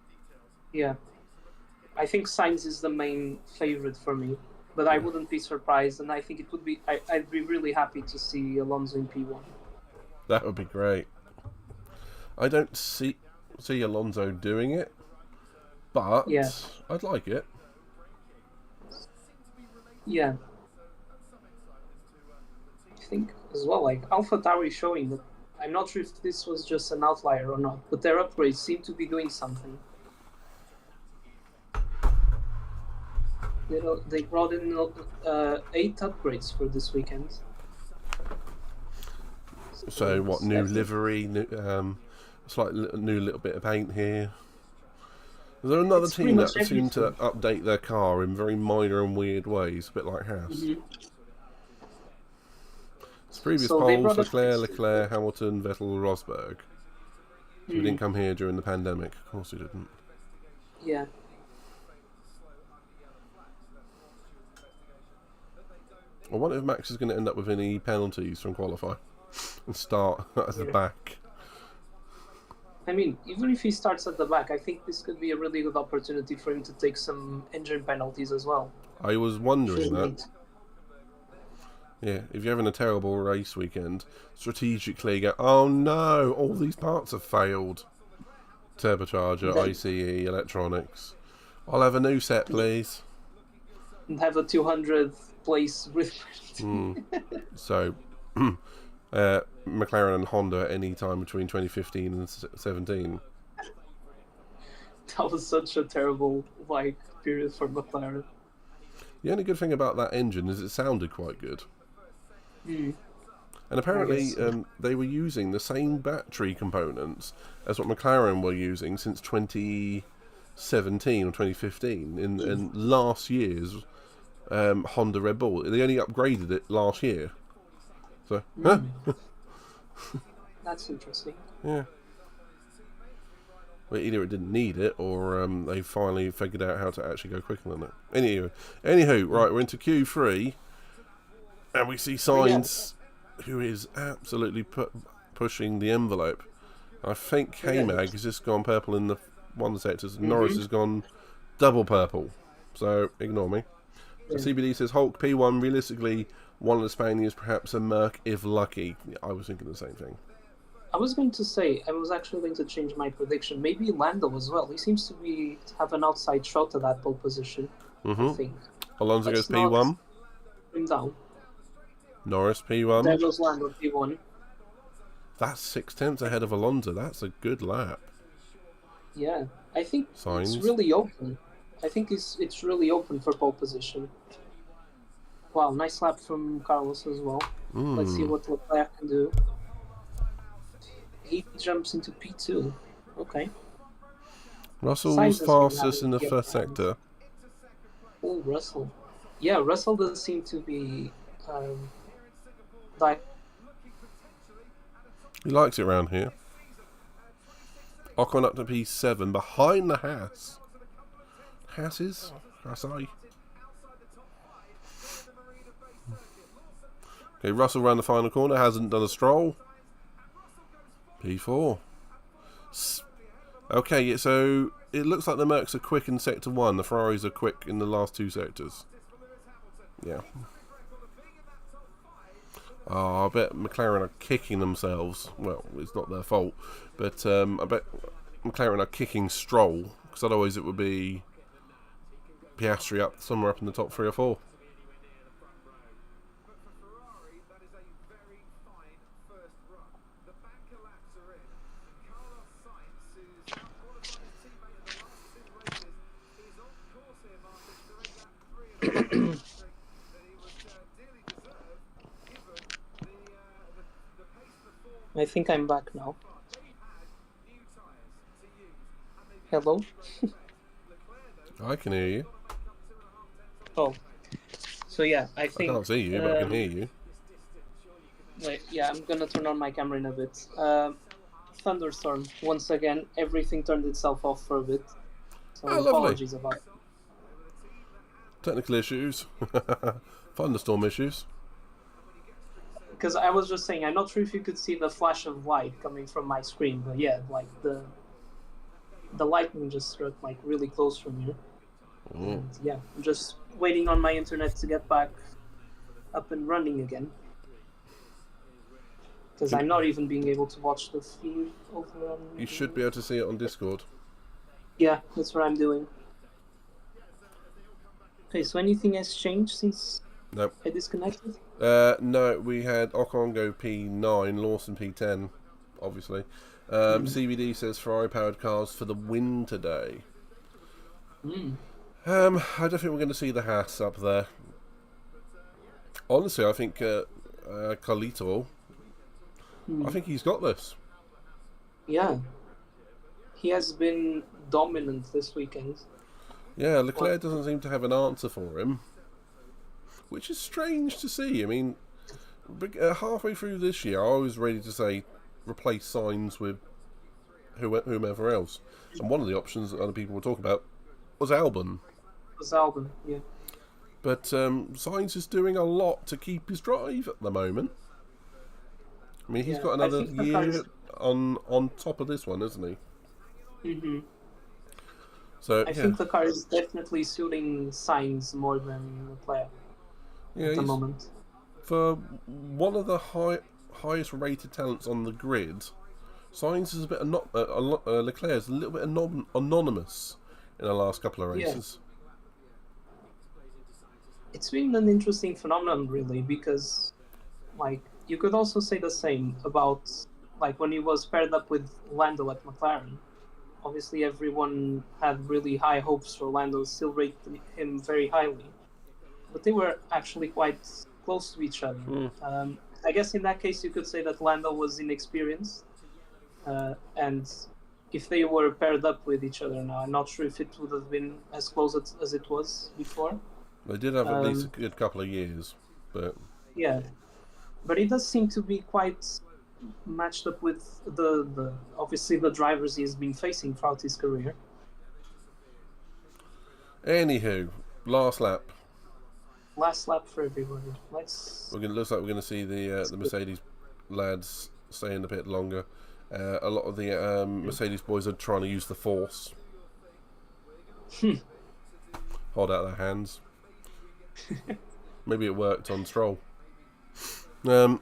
Yeah. I think Sainz is the main favourite for me, but I wouldn't be surprised, and I think it would be. I'd be really happy to see Alonso in P1. That would be great. I don't see Alonso doing it, but I'd like it. Yeah. think as well. Like AlphaTauri is showing that. I'm not sure if this was just an outlier or not, but their upgrades seem to be doing something. They brought in 8 upgrades for this weekend. So what? New livery, new, slight new little bit of paint here. Is there another It's team that pretty much seemed to everything. update their car in very minor and weird ways, a bit like Haas? Mhm. Its previous So they polls: brought up Leclerc, Hamilton, Vettel, Rosberg. So he didn't Mm, come here during the pandemic. Of course he didn't. yeah. I wonder if Max is going to end up with any penalties from qualify and start at the Yeah. back. I mean, even if he starts at the back, I think this could be a really good opportunity for him to take some engine penalties as well. I was wondering that. Shouldn't Yeah, if you're having a terrible race weekend, strategically go, oh no, all these parts have failed. Turbocharger, Then- ICE, electronics. I'll have a new set, please. and have a 200th place with. So, McLaren and Honda at any time between 2015 and 17. That was such a terrible period for McLaren. The only good thing about that engine is it sounded quite good. Mm. And apparently, I guess so. they were using the same battery components as what McLaren were using since 2017 or 2015 in last year's Honda Red Bull. They only upgraded it last year. So, That's interesting. yeah. Well, either it didn't need it, or they finally figured out how to actually go quicker than it. Anywho, right, we're into Q3, and we see Sainz, who is absolutely pushing the envelope. I think K-Mag has just gone purple in one of the sectors. Norris has gone double purple, so ignore me. So CBD says Hulk P1, realistically, one of the Spaniards, perhaps a Merc if lucky. Yeah, I was thinking the same thing. I was going to say, I was actually going to change my prediction. Maybe Lando as well. He seems to have an outside shot to that pole position, I think. Alonso goes Let's not P1. Him down. Norris P1. There goes Lando P1. That's 6/10 ahead of Alonso. That's a good lap. Yeah, I think Sainz. it's really open. I think it's really open for pole position. Wow, nice lap from Carlos as well. Let's see what Leclerc can do. He jumps into P2. Okay. Russell Sainz was has been fastest in the having first good sector. Oh, Russell. Yeah, Russell does seem to be like He likes it around here. Ocon up to P7 behind the Haas. Haas I. Okay, Russell round the final corner, hasn't done a stroll. P4. Okay, so it looks like the Mercs are quick in sector 1, the Ferraris are quick in the last 2 sectors. Yeah. Oh, I bet McLaren are kicking themselves. Well, it's not their fault, but I bet McLaren are kicking Stroll, because otherwise it would be Piastri somewhere up in the top 3 or 4. I think I'm back now. Hello? I can hear you. Oh. So yeah, I I think can't see you, but I can hear you. Wait, yeah, I'm gonna turn on my camera in a bit. Thunderstorm, once again, everything turned itself off for a bit. So Oh, lovely. apologies about it. Technical issues. Thunderstorm issues. Because I was just saying, I'm not sure if you could see the flash of light coming from my screen, but yeah, like the lightning just struck like really close from here. And yeah, I'm just waiting on my internet to get back up and running again. Because I'm not even being able to watch the feed over on... You should be able to see it on Discord. Yeah, that's what I'm doing. Okay, so anything has changed since Nope. I disconnected? No, we had Ocon go P9, Lawson P10, obviously. CVD says Ferrari powered cars for the win today. Mm. I don't think we're going to see the Haas up there. Honestly, I think Carlito, I think he's got this. Yeah. He has been dominant this weekend. Yeah, Leclerc doesn't seem to have an answer for him, which is strange to see. I mean, halfway through this year, I was ready to say replace Sainz with whomever else, and one of the options that other people were talking about was Albon. Yeah. But Sainz is doing a lot to keep his drive at the moment. I mean, he's got another year on top of this one, isn't he? Mm-hmm. So I think the car is definitely suiting Sainz more than Leclerc at the moment. For one of the highest rated talents on the grid, Sainz is a bit Leclerc is a little bit anonymous in the last couple of races. Yeah. It's been an interesting phenomenon, really, because, like, you could also say the same about, like, when he was paired up with Lando at McLaren. Obviously, everyone had really high hopes for Lando, still rated him very highly. But they were actually quite close to each other. I guess in that case, you could say that Lando was inexperienced. And if they were paired up with each other now, I'm not sure if it would have been as close as it was before. They did have at least a good couple of years, but yeah, but it does seem to be quite matched up with the obviously the drivers he's been facing throughout his career. Anywho, last lap. Last lap for everybody. Looks like we're gonna see the Mercedes lads stay in the pit longer. A lot of the Mercedes boys are trying to use the force. Hold out their hands. Maybe it worked on Stroll. Yeah,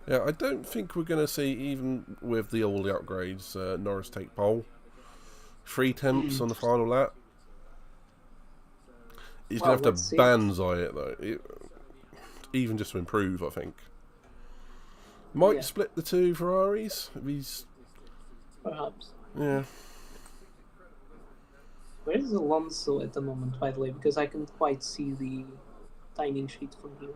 I don't think we're going to see, even with all the upgrades, Norris take pole. 3 tenths on the final lap. He's going to have to banzai it, though. Even just to improve, I think. Might split the two Ferraris. If he's... Perhaps. Yeah. Where is Alonso at the moment, by the way? Because I can't quite see the timing sheet from here.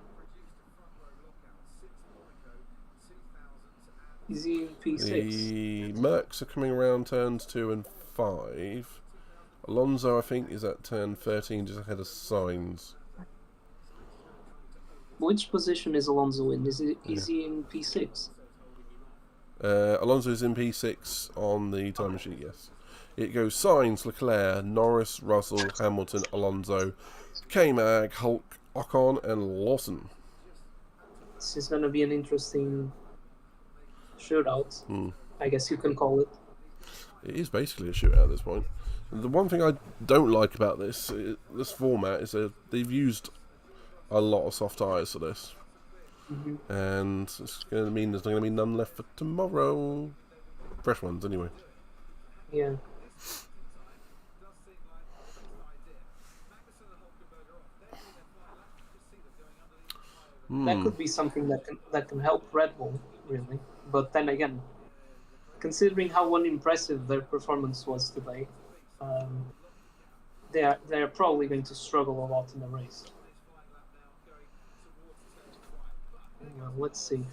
Is he in P6? The Mercs are coming around turns 2 and 5. Alonso, I think, is at turn 13, just ahead of Sainz. Which position is Alonso in? Is he in P6? Alonso is in P6 on the time sheet, yes. It goes Sainz, Leclerc, Norris, Russell, Hamilton, Alonso, K-Mag, Hulk, Ocon, and Lawson. This is going to be an interesting shootout, I guess you can call it. It is basically a shootout at this point. The one thing I don't like about this format is that they've used a lot of soft tyres for this. And it's going to mean there's not going to be none left for tomorrow. Fresh ones, anyway. Yeah. That could be something that can help Red Bull, really. But then again, considering how unimpressive their performance was today, they're probably going to struggle a lot in the race. Well, let's see.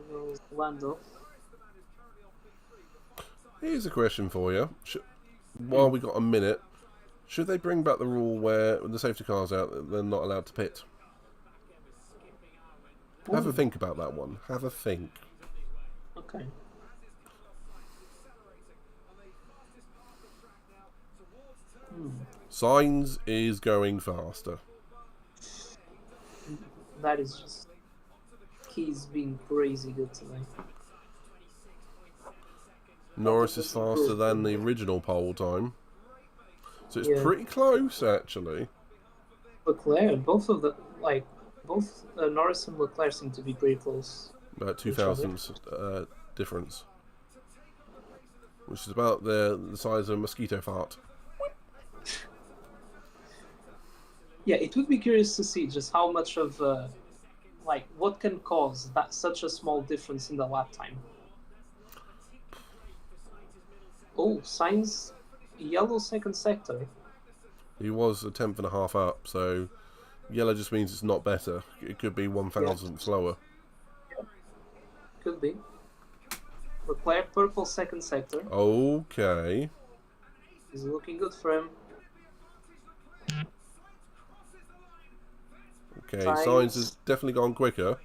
There goes Lando. Here's a question for you. While we got a minute, should they bring back the rule where when the safety car's out, they're not allowed to pit? Have a think about that one. Have a think. Okay. Sainz is going faster. That is just... He's being crazy good today. Norris is faster than the original pole time. So it's pretty close, actually. Leclerc, both Norris and Leclerc seem to be pretty close. About 2,000 difference. Which is about the size of a mosquito fart. Yeah, it would be curious to see just how much of like what can cause that such a small difference in the lap time. Oh, Sainz, yellow second sector. He was a tenth and a half up, so yellow just means it's not better. It could be 1,000 slower. Could be. Leclerc, purple second sector. Okay. Is looking good for him. Okay, Sainz has definitely gone quicker.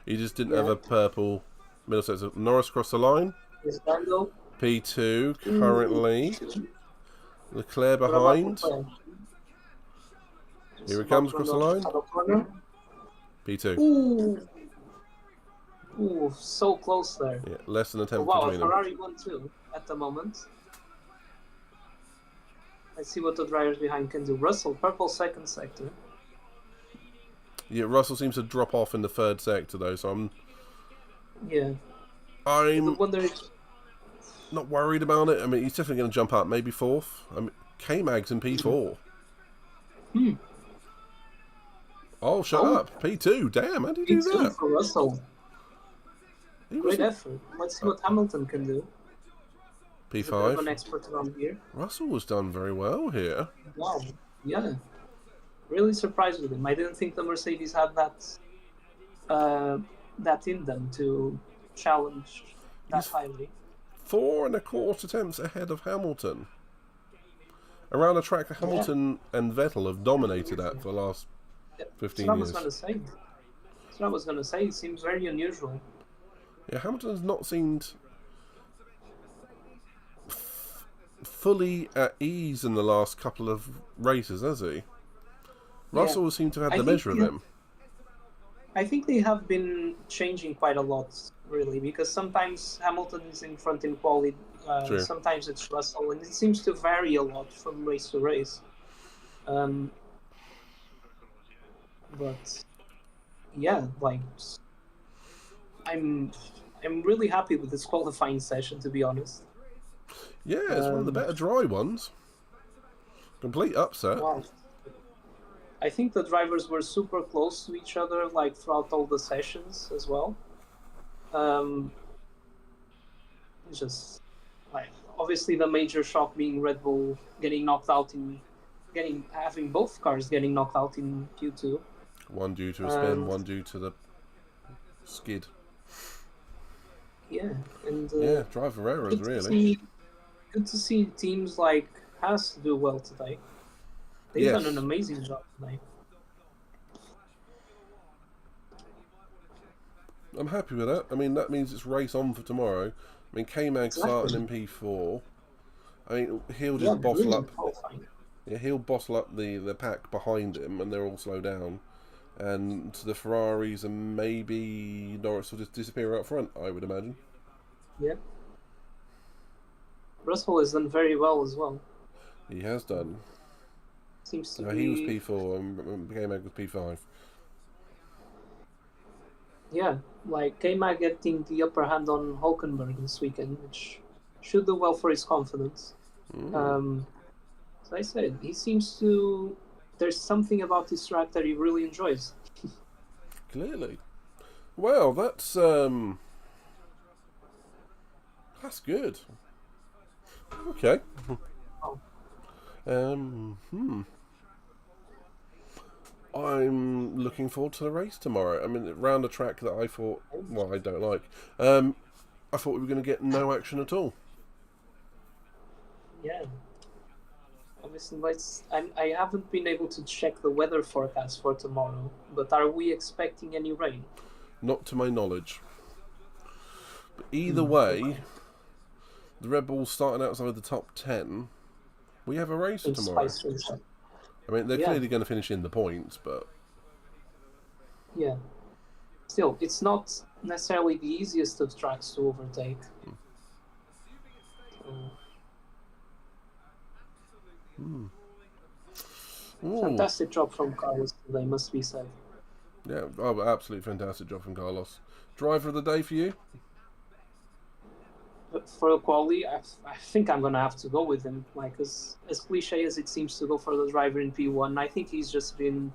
He just didn't have a purple middle sector. Norris crossed the line. Is Lando. P2 currently. Leclerc behind. Here he comes across the line. P2. Ooh, so close there. Yeah, less than a tenth wow, between them. Ferrari 1-2 at the moment. Let's see what the drivers behind can do. Russell, purple second sector. Yeah, Russell seems to drop off in the third sector though, so I'm not worried about it. I mean, he's definitely going to jump up, maybe fourth. I mean, K-Mag's in P4. Oh, shut up. P2. Damn, how did you do that? For Russell. Great effort. Let's see what Hamilton can do. P5. An expert around here. Russell was done very well here. Wow. Yeah. Really surprised with him. I didn't think the Mercedes had that in them to challenge that highly. 4.25 attempts ahead of Hamilton. Around a track that Hamilton and Vettel have dominated at for the last 15 years. That's what I was going to say. It seems very unusual. Yeah, Hamilton has not seemed fully at ease in the last couple of races, has he? Russell seemed to have the measure of him. I think they have been changing quite a lot, really, because sometimes Hamilton is in front in quality, sometimes it's Russell, and it seems to vary a lot from race to race. But yeah, like I'm really happy with this qualifying session, to be honest. Yeah, it's one of the better dry ones. Complete upset. Wow. I think the drivers were super close to each other, like throughout all the sessions as well. Just like obviously the major shock being Red Bull having both cars getting knocked out in Q2. One due to a spin, one due to the skid. Yeah, and driver errors really. Good to see teams like Haas do well today. They've done an amazing job tonight. I'm happy with that. I mean, that means it's race on for tomorrow. I mean, K-Mag starting in P4. I mean, he'll just bottle up. Yeah, he'll bottle up the pack behind him, and they'll all slow down. And the Ferraris and maybe Norris will just disappear out front, I would imagine. Yeah. Russell has done very well as well. He has done. Seems to be... He was P4 and K-Mag was P5. Yeah, like K-Mag getting the upper hand on Hulkenberg this weekend, which should do well for his confidence. As I said, he seems to... There's something about this track that he really enjoys. Clearly. Well, that's good. Okay. I'm looking forward to the race tomorrow. I mean, around a track that I thought, well, I don't like. I thought we were going to get no action at all. Yeah. Obviously, I haven't been able to check the weather forecast for tomorrow, but are we expecting any rain? Not to my knowledge. But either way, the Red Bulls starting outside the top 10. We have a race tomorrow. I mean, they're clearly going to finish in the points, but... Yeah. Still, it's not necessarily the easiest of tracks to overtake. Fantastic job from Carlos today, must be said. Yeah, absolutely fantastic job from Carlos. Driver of the day for you? a quali, I think I'm gonna have to go with him. Like as cliche as it seems to go for the driver in P1, I think he's just been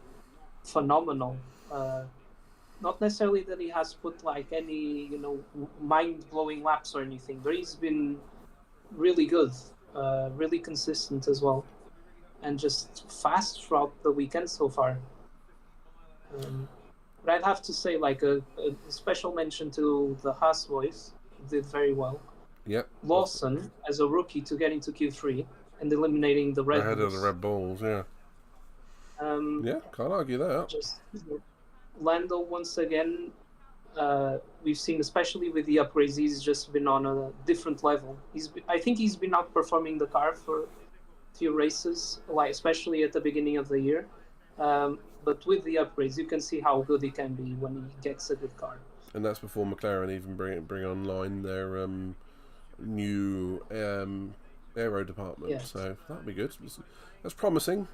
phenomenal. Not necessarily that he has put like any mind-blowing laps or anything, but he's been really good, really consistent as well, and just fast throughout the weekend so far. But I'd have to say, like a special mention to the Haas boys, did very well. Yep. Lawson as a rookie to get into Q3 and eliminating the Red Bulls. Ahead of the Red Bulls, yeah. Yeah, can't argue that. Just Lando once again, we've seen, especially with the upgrades, he's just been on a different level. I think he's been outperforming the car for a few races, like especially at the beginning of the year. But with the upgrades, you can see how good he can be when he gets a good car. And that's before McLaren even bring online their new aero department. Yeah. So that'll be good. That's promising.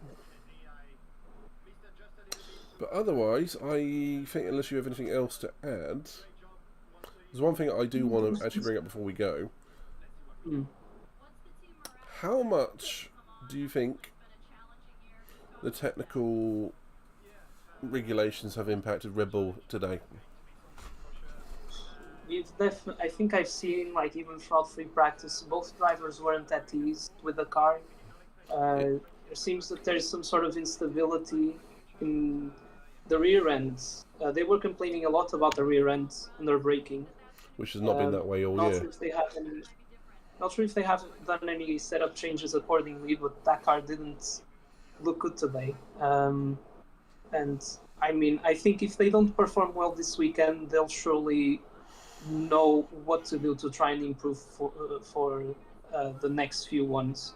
But otherwise, I think unless you have anything else to add, there's one thing I do want to actually bring up before we go. How much do you think the technical regulations have impacted Red Bull today? I think I've seen, like, even throughout free practice, both drivers weren't at ease with the car. There seems that there's some sort of instability in the rear ends. They were complaining a lot about the rear ends and their braking, which has not been that way all year. Not sure if they have done any setup changes accordingly, but that car didn't look good today. And I mean, I think if they don't perform well this weekend, they'll surely know what to do to try and improve for the next few ones.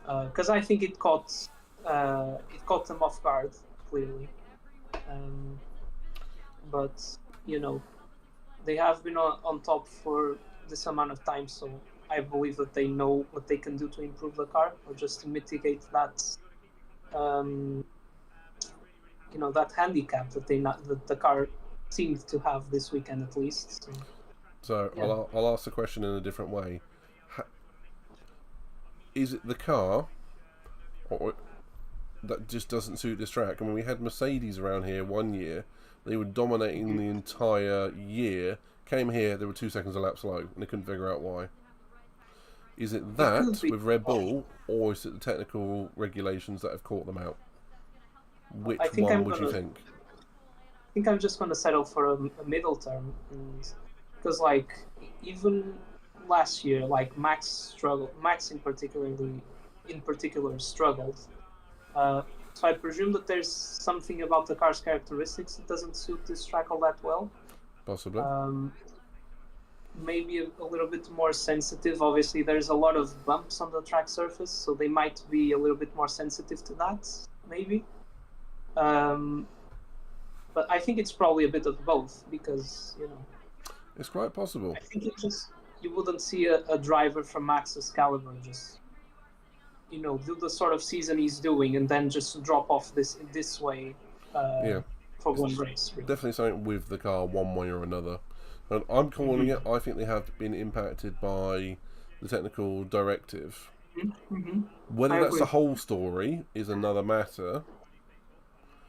Because I think it caught them off guard, clearly. But they have been on top for this amount of time, so I believe that they know what they can do to improve the car, or just to mitigate that that handicap that the car seemed to have this weekend at least. So yeah. I'll ask the question in a different way. Is it the car that just doesn't suit this track? I mean, we had Mercedes around here one year. They were dominating the entire year. Came here, they were 2 seconds a lap slow, and they couldn't figure out why. Is it that with Red Bull, or is it the technical regulations that have caught them out? Which one would you think? I think I'm just going to settle for a middle term, because like even last year, like Max in particular struggled. So I presume that there's something about the car's characteristics that doesn't suit this track all that well. Possibly. Maybe a little bit more sensitive. Obviously, there's a lot of bumps on the track surface, so they might be a little bit more sensitive to that, maybe. But I think it's probably a bit of both, because, it's quite possible. I think you wouldn't see a driver from Max's caliber just, do the sort of season he's doing and then just drop off this way for one race. Really. Definitely something with the car one way or another. And I'm calling it, I think they have been impacted by the technical directive. Whether that's the whole story is another matter.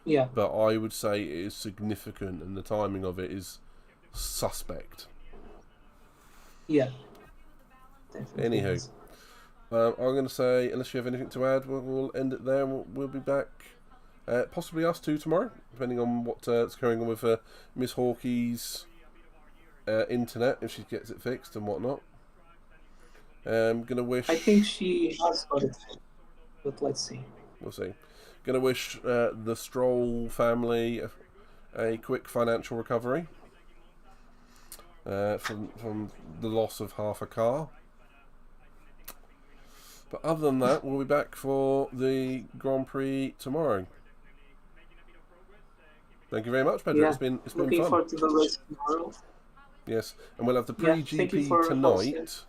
Yeah. But I would say it is significant, and the timing of it is suspect. Yeah. Definitely. Anywho, I'm going to say, unless you have anything to add, we'll end it there. We'll be back, possibly us two tomorrow, depending on what's going on with Miss Hawkey's internet, if she gets it fixed and whatnot. Gonna wish. I think she has got it, but let's see. We'll see. Gonna wish the Stroll family a quick financial recovery from the loss of half a car. But other than that, we'll be back for the Grand Prix tomorrow. Thank you very much, Pedro. Yeah. It's been fun. Looking forward to the race tomorrow. Yes, and we'll have the pre-GP tonight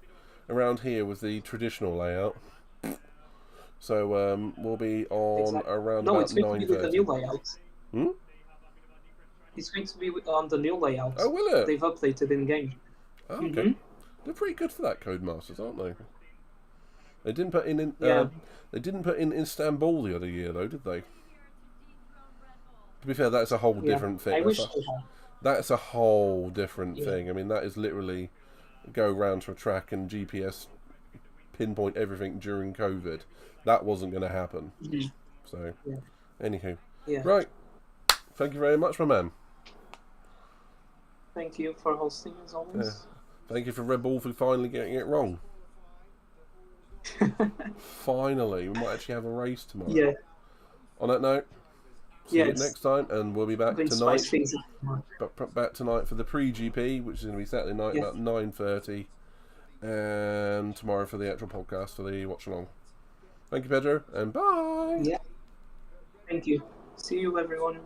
around here with the traditional layout. So we'll be on around about 9:30. No, it's going to be with the new layout. Hmm? It's going to be on the new layout. Oh, will it? They've updated in game. Oh, okay. They're pretty good for that, Codemasters, aren't they? They didn't put in Yeah. they didn't put in Istanbul the other year, though, did they? To be fair, that's a whole different thing. I wish they had. That's a whole different Yeah. thing. I mean, that is literally go round to a track and GPS pinpoint everything during COVID. That wasn't going to happen. Mhm. So, Yeah. anywho, Yeah. right. Thank you very much, my man. Thank you for hosting as always. Thank you for Red Bull for finally getting it wrong. Finally, we might actually have a race tomorrow. Yeah. On that note, see you Yes. next time, and we'll be back Been tonight. spice things up. Back tonight for the pre-GP, which is going to be Saturday night Yeah. about 9:30, and tomorrow for the actual podcast for the watch along. Thank you, Pedro, and bye. Yeah. Thank you. See you, everyone.